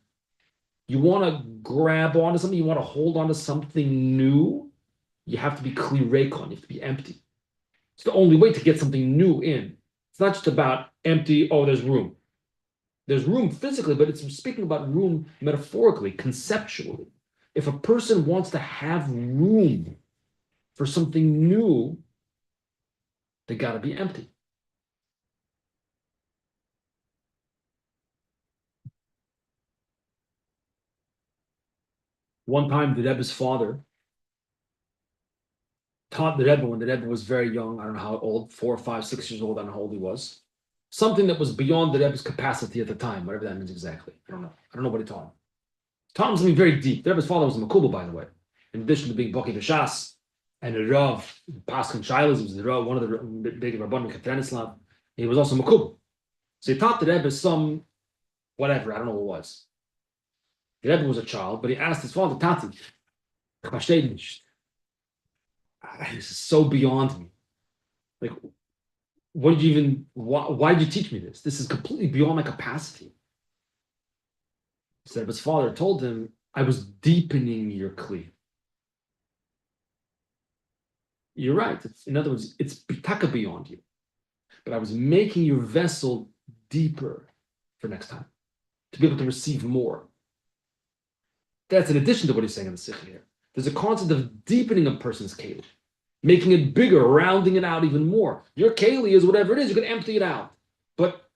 you want to grab onto something, you want to hold on to something new, you have to be kli reikon, you have to be empty. It's the only way to get something new in. It's not just about empty, there's room. There's room physically, but it's speaking about room metaphorically, conceptually. If a person wants to have room for something new, they got to be empty. One time, the Rebbe's father taught the Rebbe when the Rebbe was very young. I don't know how old, 4, 5, 6 years old. I don't know how old he was. Something that was beyond the Rebbe's capacity at the time, whatever that means exactly. I don't know. I don't know what he taught him. He taught him something very deep. The Rebbe's father was a Makubal, by the way. In addition to being Baki B'Shas and a Rav, Paskin Shilas, he was the Rav, one of the big Rabbanim Ketran Islam. He was also Makubal. So he taught the Rebbe some, whatever, I don't know what it was. The Rebbe was a child, but he asked his father, Tati, this is so beyond me. Like, what did you even, why did you teach me this? This is completely beyond my capacity. So his father told him, I was deepening your kli. You're right. In other words, it's pitaka beyond you. But I was making your vessel deeper for next time, to be able to receive more. That's in addition to what he's saying in the Sikh here. There's a concept of deepening a person's keli, making it bigger, rounding it out even more. Your keli is whatever it is, you can empty it out. But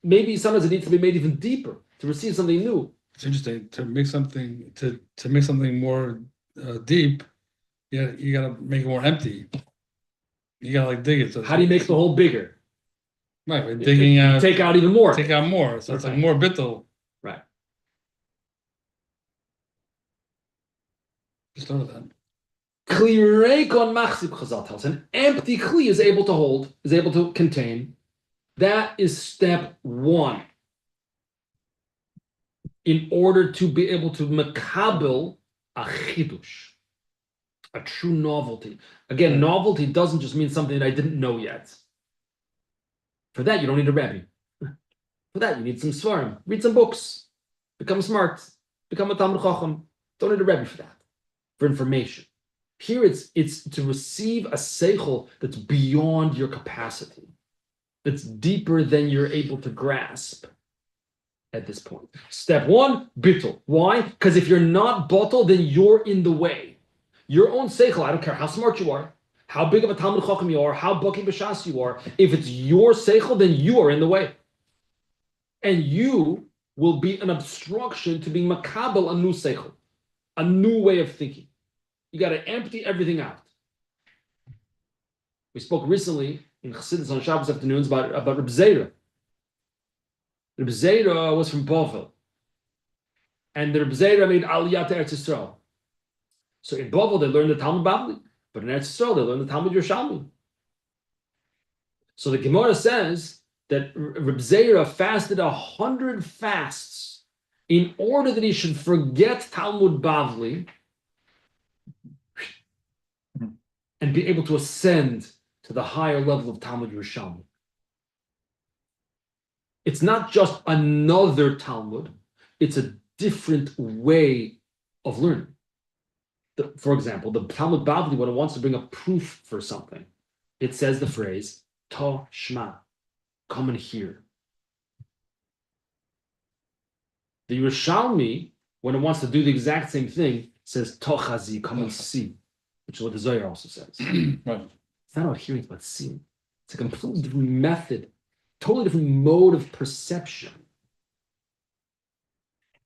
maybe sometimes it needs to be made even deeper to receive something new. It's interesting to make something make something more deep. You gotta make it more empty. You gotta dig it. So how do you make the hole bigger? Right, by digging out. Take out even more. Take out more. So it's like more bittul. Right. Just start with that. Kli reikon machzik, Chazal tells. An empty kli is able to hold, is able to contain. That is step one. In order to be able to makabel a chidush, a true novelty. Again, novelty doesn't just mean something that I didn't know yet. For that, you don't need a Rebbe. For that, you need some svarim. Read some books. Become smart. Become a Talmud Chacham. Don't need a Rebbe for that. For information. Here, it's to receive a seichel that's beyond your capacity. That's deeper than you're able to grasp. at this point. Step one, bittul. Why? Because if you're not bottle, then you're in the way. Your own seichel, I don't care how smart you are, how big of a Talmud Chacham you are, how baki b'shas you are, if it's your seichel, then you are in the way. And you will be an obstruction to being makabel a new seichel, a new way of thinking. You got to empty everything out. We spoke recently in Chassidus on Shabbos afternoons about Reb Zera. Reb Zera was from Bovel. And the Reb Zera made Aliyah to Eretz Yisrael. So in Bovel, they learned the Talmud Bavli. But in Eretz Yisrael, they learned the Talmud Yerushalmi. So the Gemara says that Reb Zera fasted 100 fasts in order that he should forget Talmud Bavli and be able to ascend to the higher level of Talmud Yerushalmi. It's not just another Talmud, it's a different way of learning. For example, the Talmud Bavli, when it wants to bring a proof for something, it says the phrase, Ta Shma, come and hear. The Yerushalmi, when it wants to do the exact same thing, says Ta Chazi, come and see, which is what the Zohar also says. Right. It's not about hearing, it's about seeing. It's a completely different method, totally different mode of perception.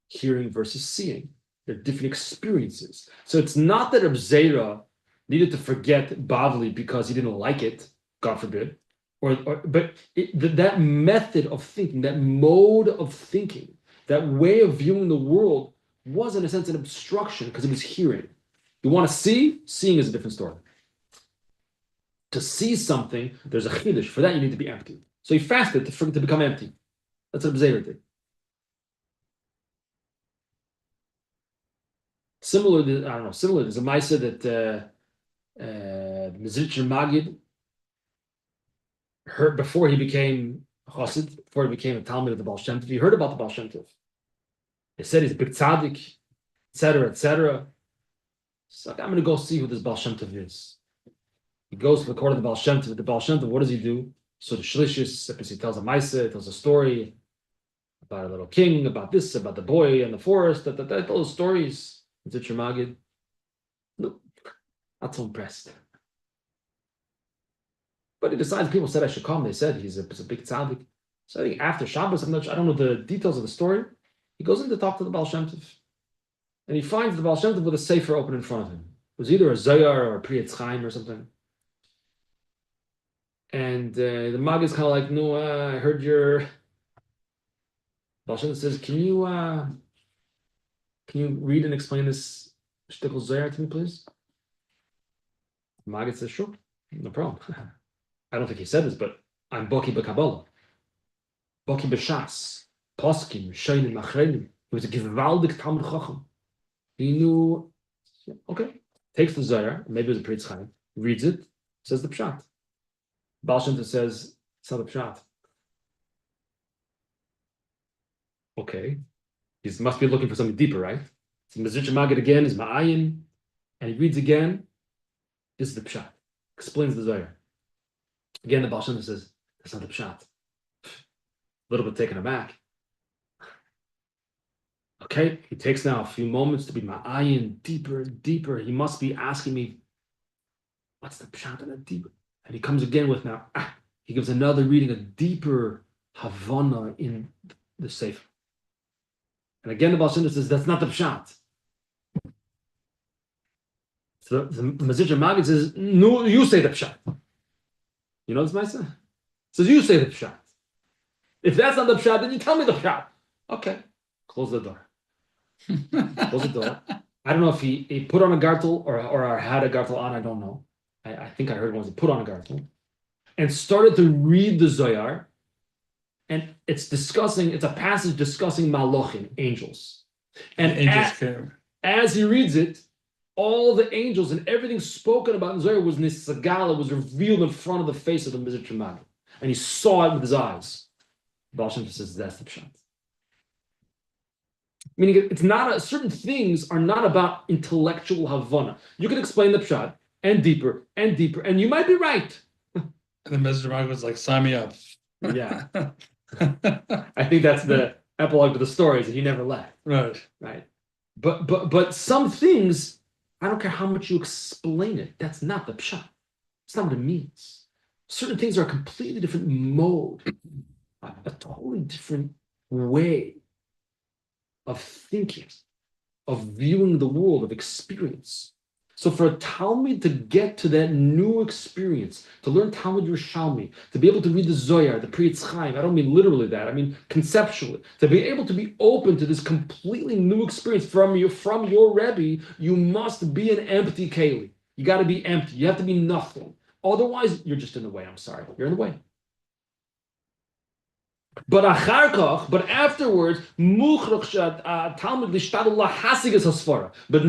Hearing versus seeing. They're different experiences. So it's not that Reb Zera needed to forget Bavli because he didn't like it, God forbid, but that method of thinking, that mode of thinking, that way of viewing the world was in a sense an obstruction because it was hearing. You want to see? Seeing is a different story. To see something, there's a chiddush. For that, you need to be empty. So he fasted to become empty. That's what Zera did. Similarly, there's a Maisa that Mizritcher Magid heard before he became a Chassid, before he became a Talmud of the Baal Shem Tov. He heard about the Baal Shem Tov. They said he's a big tzaddik, etc., etc. So I'm going to go see who this Baal Shem Tov is. He goes to the court of the Baal Shem Tov. The Baal Shem Tov, what does he do? So the Shlishis, he tells a Maisa, tells a story about a little king, about this, about the boy in the forest, all those stories. Is it your Magid? No, not so impressed. But he decides, people said I should come. They said he's a big tzaddik. So I think after Shabbos, I don't know the details of the story. He goes in to talk to the Baal Shem Tov. And he finds the Baal Shem Tov with a sefer open in front of him. It was either a Zohar or a Pri Etz Chaim or something. And the Mag is kind of like, no, I heard your... Baal Shem Tov says, can you read and explain this shtickle Zohar to me, please? The Maggid says, sure, no problem. I don't think he said this, but I'm Boki B'Kabbalah. Boki B'Shas. Poskim, Shainim, Achrenim. He was a gewaldig Talmud Chacham. He knew, okay, takes the Zohar, maybe it was a Pri Etz Chaim, reads it, says the Pshat. Baal Shem Tov says, it's not a Pshat. Okay. He must be looking for something deeper, right? So Mizritcher Magid again is Ma'ayin, and he reads again. This is the Pshat. Explains the Zohar. Again, the Baal Shem Tov says, that's not the Pshat. A little bit taken aback. Okay, he takes now a few moments to be Ma'ayin, deeper and deeper. He must be asking me, what's the Pshat and a deeper? And he comes again with now, he gives another reading, a deeper Havana in the Sefer. And again, the Baal Shem Tov says, that's not the Pshat. So the Mizritcher Magid says, no, you say the Pshat. You know this, Maisa? Says, you say the Pshat. If that's not the Pshat, then you tell me the Pshat. Okay, close the door. Close the door. I don't know if he put on a gartel or had a gartel on, I don't know. I think I heard once he put on a gartel and started to read the Zohar. And it's a passage discussing Malachim, angels. And as he reads it, all the angels and everything spoken about in Zohar was Nisagala, was revealed in front of the face of the Mizritcher Magid. And he saw it with his eyes. Baal Shem Tov says, that's the Pshat. Meaning, it's not certain things are not about intellectual Havana. You can explain the Pshat and deeper, and you might be right. And the Mizritcher Magid was like, sign me up. Yeah. I think that's the epilogue to the stories, and he never left. Right. Right. But some things, I don't care how much you explain it, that's not the pshat. It's not what it means. Certain things are a completely different mode, a totally different way of thinking, of viewing the world, of experience. So for a Talmud to get to that new experience, to learn Talmud Yerushalmi, to be able to read the Zohar, the Pri Etz Chaim, I don't mean literally that, I mean conceptually, to be able to be open to this completely new experience from your Rebbe, you must be an empty keli. You got to be empty. You have to be nothing. Otherwise, you're just in the way. I'm sorry. You're in the way. But afterwards, but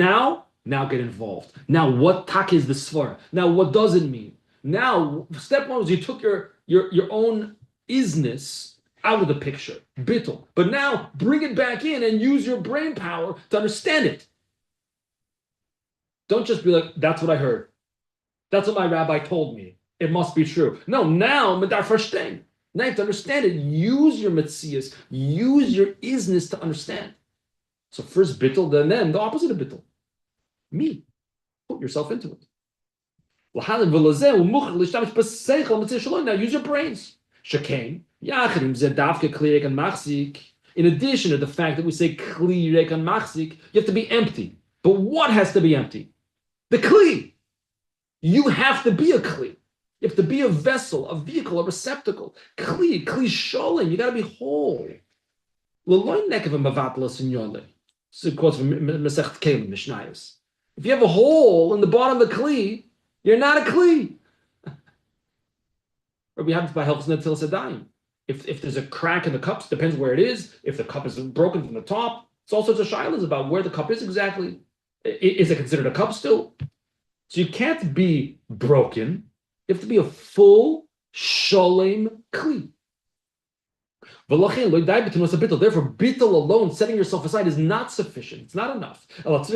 now get involved. Now, what tak is the svara? Now, what does it mean? Now, step one was you took your own isness out of the picture, bittul. But now, bring it back in and use your brain power to understand it. Don't just be like, that's what I heard. That's what my rabbi told me. It must be true. No, now, medar verstehen. Now you have to understand it. Use your metzias. Use your isness to understand. So first bittul, then the opposite of bittul. Me. Put yourself into it. Now use your brains. In addition to the fact that we say kli rek and machzik, you have to be empty. But what has to be empty? The kli. You have to be a kli. You have to be a vessel, a vehicle, a receptacle. Kli sholim. You got to be whole. So it quotes from Masechet Kelim, Mishnayos. If you have a hole in the bottom of the kli, you're not a kli. Or we have to by Helchus Netil Sedayim. If there's a crack in the cups, depends where it is. If the cup is broken from the top, it's all sorts of shilas about where the cup is exactly. Is it considered a cup still? So you can't be broken. You have to be a full sholem kli. Therefore, bittul alone, setting yourself aside, is not sufficient. It's not enough. You have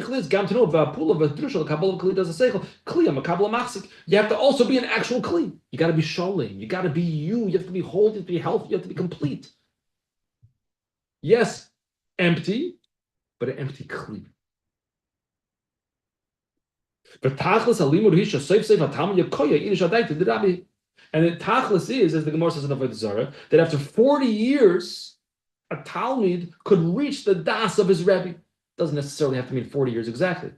to also be an actual kli. You got to be sholem. You got to be you. You have to be whole. You have to be healthy. You have to be complete. Yes, empty, but an empty kli. And the tachlis is, as the Gemara says in the Avodah Zarah, that after 40 years, a Talmud could reach the das of his Rebbe. Doesn't necessarily have to mean 40 years exactly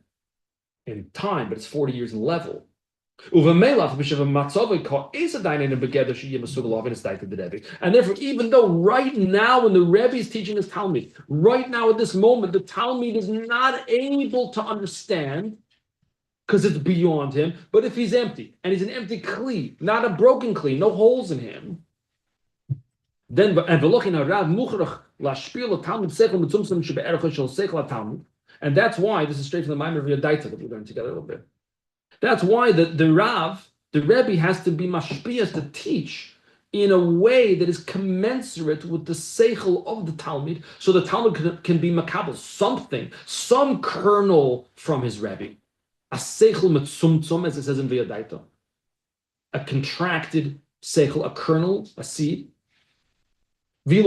in time, but it's 40 years in level. And therefore, even though right now when the Rebbe is teaching his Talmud, right now at this moment, the Talmud is not able to understand because it's beyond him. But if he's empty, and he's an empty kli, not a broken kli, no holes in him, then and that's why this is straight from the Maimer of Yodaita that we learned together a little bit. That's why the Rebbe has to be mashpiyas to teach in a way that is commensurate with the seichel of the Talmud, so the Talmud can be makabel, some kernel from his Rebbe. A seichel metzumtzum, as it says in V'yadaita, a contracted seichel, a kernel, a seed. But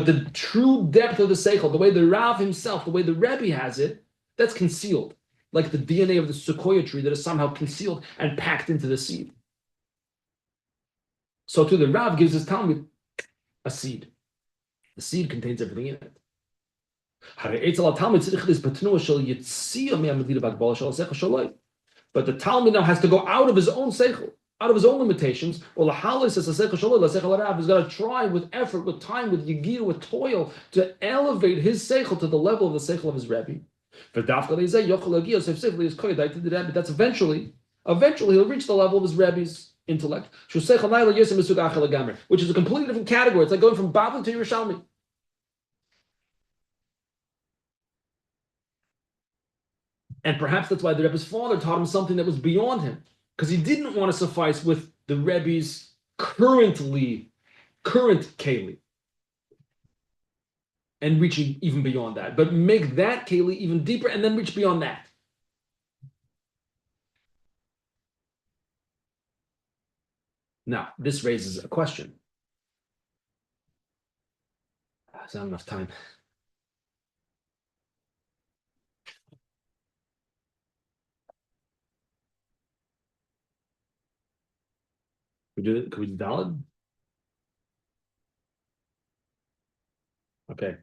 the true depth of the seichel, the way the Rav himself, the way the Rebbe has it, that's concealed, like the DNA of the sequoia tree that is somehow concealed and packed into the seed. So too, the Rav gives his Talmud a seed. The seed contains everything in it. But the Talmud now has to go out of his own seichel, out of his own limitations. Or he's got to try with effort, with time, with yigir, with toil to elevate his seichel to the level of the seichel of his Rebbe. That's eventually he'll reach the level of his Rebbe's intellect, which is a completely different category. It's like going from Babel to Yerushalmi. And perhaps that's why the Rebbe's father taught him something that was beyond him, because he didn't want to suffice with the Rebbe's current keli and reaching even beyond that, but make that keli even deeper and then reach beyond that. Now, this raises a question. It's not enough time. Could we do Daled? Okay.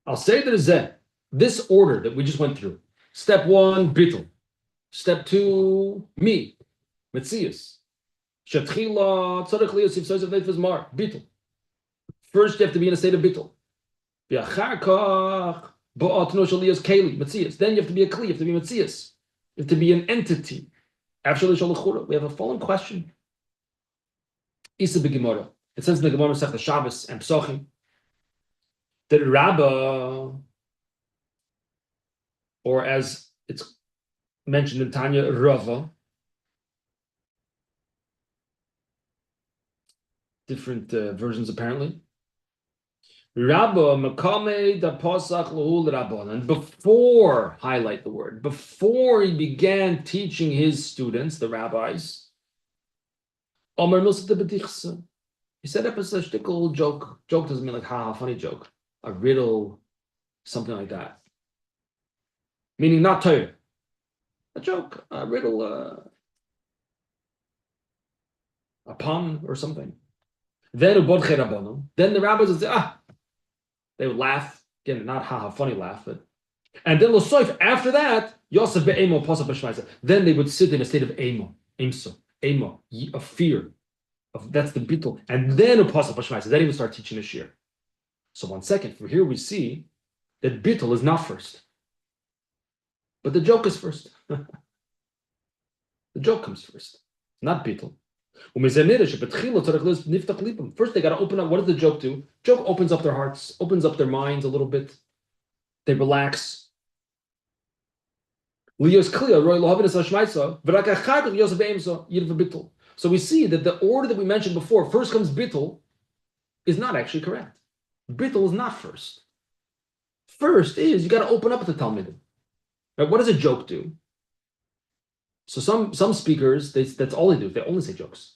I'll say that is this order that we just went through. Step 1, bittul. Step 2, me, Metzius. Shatchila, tzarech liyos if soizav leitv mar, bittul. First, you have to be in a state of bittul. V'achar kach ba'at no shal liyos keli, Metzius. Then you have to be a kli, you have to be Metzius. You have to be an entity. After we have a following question. Isa b'gemara. It says in the Gemara Masechta Shabbos and Psochim that Rabbah, or as it's mentioned in Tanya, Rava, different versions apparently. Rabbah makame da pasach lahul rabbanan. Before, highlight the word, before he began teaching his students, the rabbis, Omer Milsa de Bedichsa. He set up a shtickle joke. Joke doesn't mean like ha, funny joke. A riddle, something like that. Meaning not Torah. A joke, a riddle, a pun or something. Then the rabbis would say, they would laugh. Again, not ha, funny laugh, but and then after that, Yosef be'emo pasap b'shmaisa. Then they would sit in a state of emo, of fear. That's the bittul. And then pasap b'shmaisa. Then he would start teaching a shir. So 1 second, from here we see that bittul is not first. But the joke is first. The joke comes first, not bittul. First, they got to open up. What does the joke do? Joke opens up their hearts, opens up their minds a little bit. They relax. So we see that the order that we mentioned before, first comes bittul, is not actually correct. Bittul is not first. First is you got to open up the Talmudim. Right? What does a joke do? So some speakers, that's all they do. They only say jokes.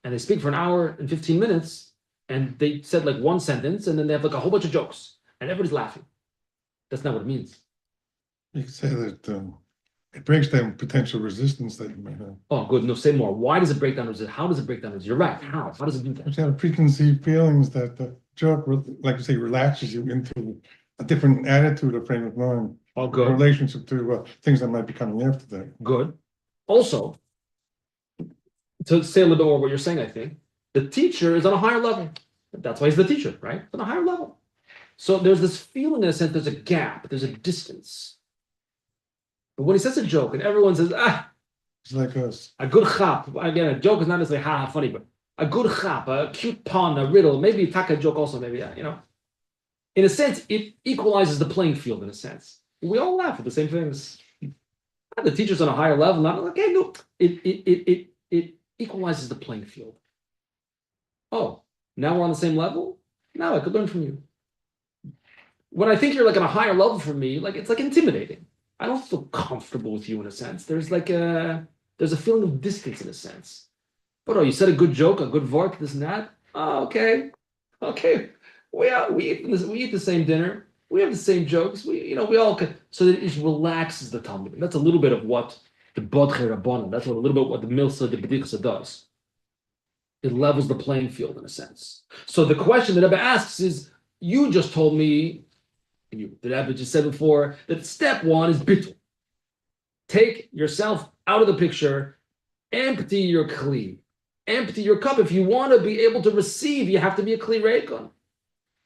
And they speak for an hour and 15 minutes, and they said like one sentence, and then they have like a whole bunch of jokes, and everybody's laughing. That's not what it means. You could say that it breaks down potential resistance that you might have. Oh, good. No, say more. Why does it break down resistance? How does it break down resistance? You're right. How? How does it do that? But you have preconceived feelings that the joke, like you say, relaxes you into a different attitude or frame of mind. Oh, In good. relationship to things that might be coming after that. Good. Also, to say a little bit more what you're saying, I think, the teacher is on a higher level. That's why he's the teacher, right? On a higher level. So there's this feeling in a sense, there's a gap, there's a distance. But when he says a joke and everyone says, It's like us. a good chap, again, a joke is not necessarily funny, but a good chap, a cute pun, a riddle, maybe a taka joke also, maybe, In a sense, it equalizes the playing field in a sense. We all laugh at the same things. The teacher's on a higher level, not okay, no, it equalizes the playing field. Oh, now we're on the same level? Now I could learn from you. When I think you're like on a higher level from me, like it's like intimidating. I don't feel comfortable with you in a sense. There's a feeling of distance in a sense. But you said a good joke, a good vart, this and that. Oh, okay. We eat the same dinner. We have the same jokes. We all can. So that it relaxes the Talmud. That's a little bit of what the Bodche Rabbanan. That's a little bit what the Milsa de Bedichsa does. It levels the playing field in a sense. So the question that Rebbe asks is: you just told me, the Rebbe just said before that step 1 is bittul. Take yourself out of the picture. Empty your kli. Empty your cup. If you want to be able to receive, you have to be a kli reikon.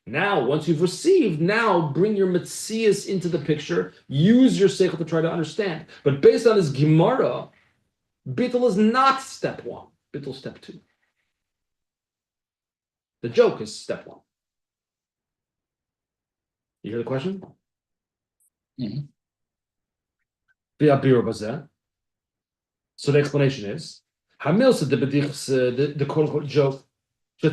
Now, once you've received, now bring your metzias into the picture. Use your seichel to try to understand. But based on this Gemara, bittul is not step 1. Bittul is step 2. The joke is step 1. You hear the question? Mhm. So the explanation is, the quote-unquote joke, the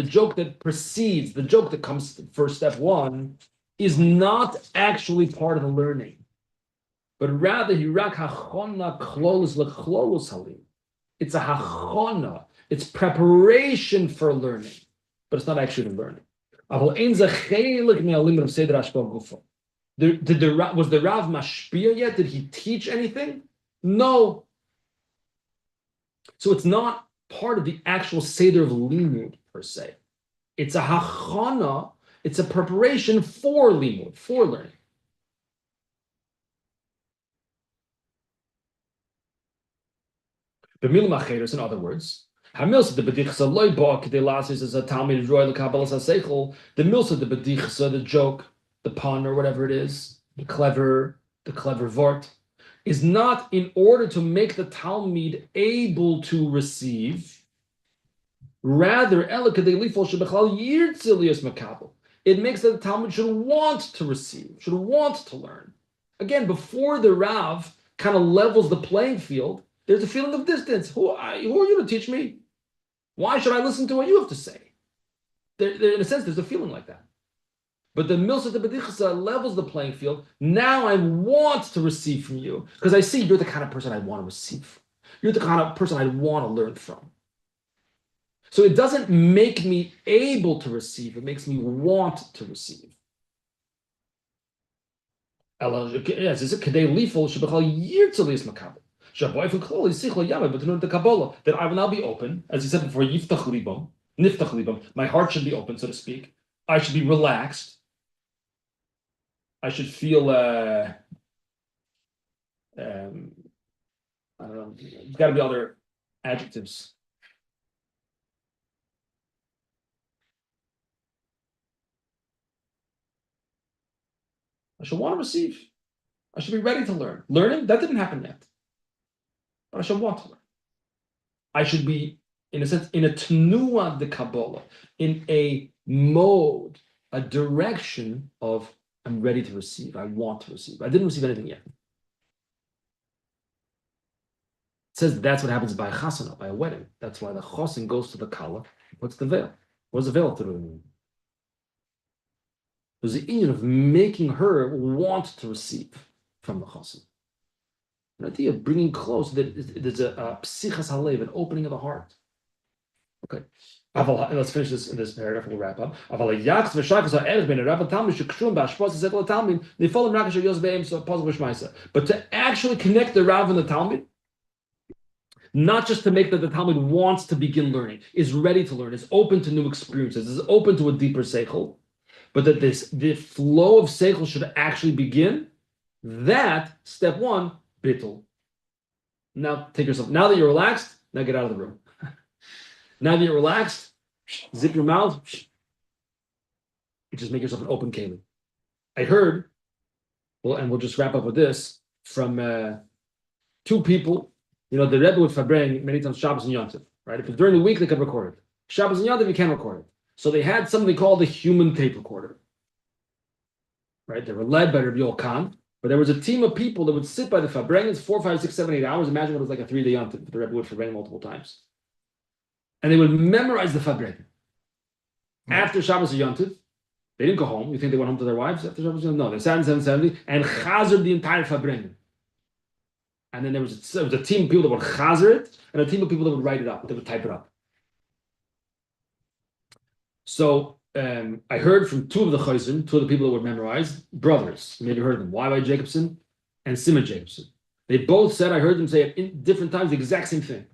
joke that precedes, the joke that comes first, step 1, is not actually part of the learning, but rather it's a hachona, It's preparation for learning, but it's not actually learning. Was the Rav mashpia yet? Did he teach anything? No. So it's not part of the actual Seder of Limud per se. It's a hachana, it's a preparation for Limud, for learning. The milim acheres, in other words, the milsa the bedichsa loy ba kedei lasis is a talmid roy lekabbalas haseichel. The milsa the bedichsa, the joke, the pun or whatever it is, the clever vort, is not in order to make the talmid able to receive. Rather, it makes that the talmid should want to receive, should want to learn. Again, before the Rav kind of levels the playing field, there's a feeling of distance. Who are you to teach me? Why should I listen to what you have to say? There, in a sense, there's a feeling like that. But the Milsa de Bedichasa levels the playing field. Now I want to receive from you because I see you're the kind of person I want to receive from. You're the kind of person I want to learn from. So it doesn't make me able to receive, it makes me want to receive. Yes, is it Kadei Lifol Shabachal Yirtzalis Makabel. That I will now be open, as he said before, Yiftach Libam, Niftach Libam. My heart should be open, so to speak. I should be relaxed. I should feel I don't know, there's gotta be other adjectives. I should want to receive. I should be ready to learn. Learning, that didn't happen yet. But I should want to learn. I should be, in a sense, in a tenua de Kabbalah, in a mode, a direction of I'm ready to receive. I want to receive. I didn't receive anything yet. It says that's what happens by a chasana, by a wedding. That's why the chosin goes to the kala. What's the veil? What does the veil to do? There's the union of making her want to receive from the chosin. An idea of bringing close, that there's a psichas halev, an opening of the heart. Okay. Let's finish this paragraph. We'll wrap up. But to actually connect the Rav and the Talmud, not just to make that the Talmud wants to begin learning, is ready to learn, is open to new experiences, is open to a deeper seichel, but that the flow of seichel should actually begin. That, step one, bittul. Now take yourself. Now that you're relaxed, now get out of the room. Now that you're relaxed, zip your mouth. You just make yourself an open keli. I heard, well, and we'll just wrap up with this from two people. You know, the Rebbe would fabring many times Shabbos and Yom Tov, right? If it's during the week, they could record it. Shabbos and Yom Tov, you can't record it. So they had something called a human tape recorder, right? They were led by Rabbi Yoel Khan, but there was a team of people that would sit by the Fabrengens 4, 5, 6, 7, 8 hours. Imagine what it was like a 3-day Yom Tov. The Rebbe would fabreng multiple times. And they would memorize the Fabreng. After Shabbos or Yom Tov, they didn't go home. You think they went home to their wives after Shabbos? No, they sat in 770 and chazered the entire Fabreng. And then there was a team of people that would chazer it, and a team of people that would write it up. They would type it up. So I heard from two of the chayzim, two of the people that would memorize, brothers. You maybe heard of them, Y.Y. Jacobson and Simon Jacobson. They both said, I heard them say at different times the exact same thing.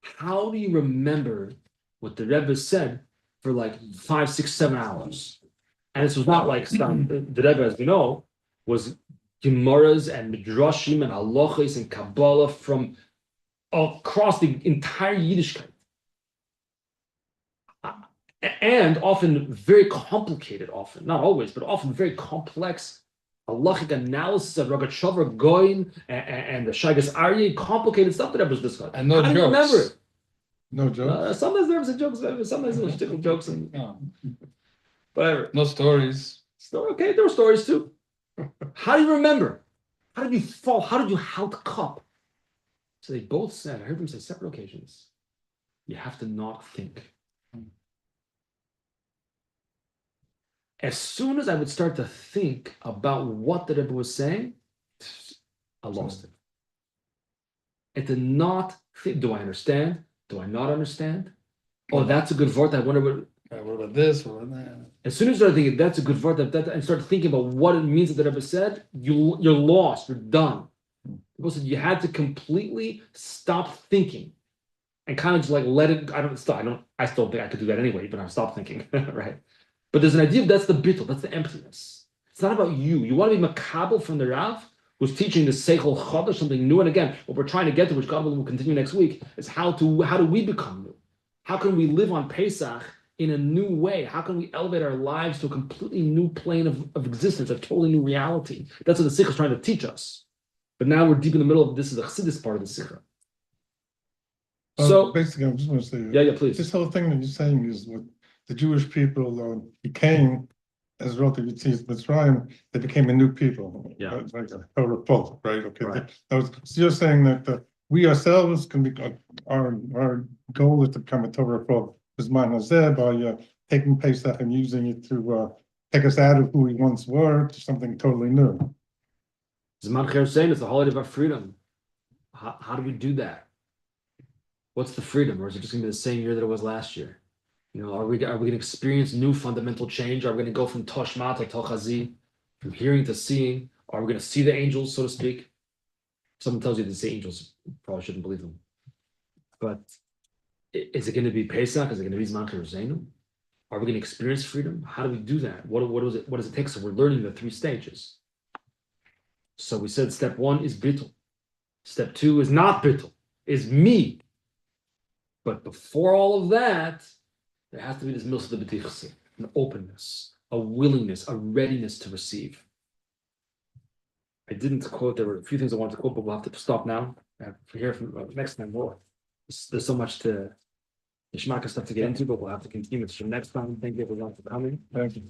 How do you remember what the Rebbe said for like 5, 6, 7 hours? And this was not like the Rebbe, as we know, was Gemaras and Midrashim and Halachos and Kabbalah from across the entire Yiddishkeit. And often very complicated, not always, but often very complex halachic analysis of Ragat Shavar Goin and the Shagas Aryeh, complicated stuff that was discussed. And no I jokes. remember it. No joke. Sometimes there was jokes, sometimes there was different jokes and whatever. No stories. Okay, there were stories too. How do you remember? How did you fall? How did you halt cup? So they both said, I heard them say separate occasions, you have to not think. As soon as I would start to think about what the Rebbe was saying, I lost it. And to not think, do I understand? Do I not understand? Oh, that's a good word. I wonder what. What about this, what about that? As soon as you start thinking that's a good word, and start thinking about what it means that the Rebbe said, you're lost. You're done. People said you had to completely stop thinking, and kind of just like let it. I still think I could do that anyway, but I stopped thinking, right? But there's an idea of that's the bittul, that's the emptiness. It's not about you. You want to be makabel from the Rav, who's teaching the Seichel Chadash, something new. And again, what we're trying to get to, which God will continue next week, is how do we become new? How can we live on Pesach in a new way? How can we elevate our lives to a completely new plane of existence, a totally new reality? That's what the Sikha is trying to teach us. But now we're deep in the middle of this is the Chassidus part of the Sikha. So basically, I just want to say. yeah, please. This whole thing that you're saying is what the Jewish people became, as relative to Mitzrayim, they became a new people. Yeah. Like a Torah folk, right? Okay. Right. So you're saying that we ourselves can be, our goal is to become a Torah folk, Bisman Hazeh, by taking Pesach and using it to take us out of who we once were to something totally new. Zman Cher saying it's the holiday of our freedom. How do we do that? What's the freedom? Or is it just going to be the same year that it was last year? You know, are we going to experience new fundamental change? Are we going to go from Toshma to Tochazi, from hearing to seeing? Are we going to see the angels, so to speak? Someone tells you to see angels, you probably shouldn't believe them. But is it going to be Pesach? Is it going to be Zman Cher Zeinu? Are we going to experience freedom? How do we do that? What does it take? So we're learning the 3 stages. So we said step 1 is bittul. Step 2 is not bittul, is me. But before all of that, there has to be this milsa de b'tichse, an openness, a willingness, a readiness to receive. I didn't quote, there were a few things I wanted to quote, but we'll have to stop now. Hear from next time more. There's so much to Yishmaka stuff to get into, but we'll have to continue this next time. Thank you everyone for coming. Thank you.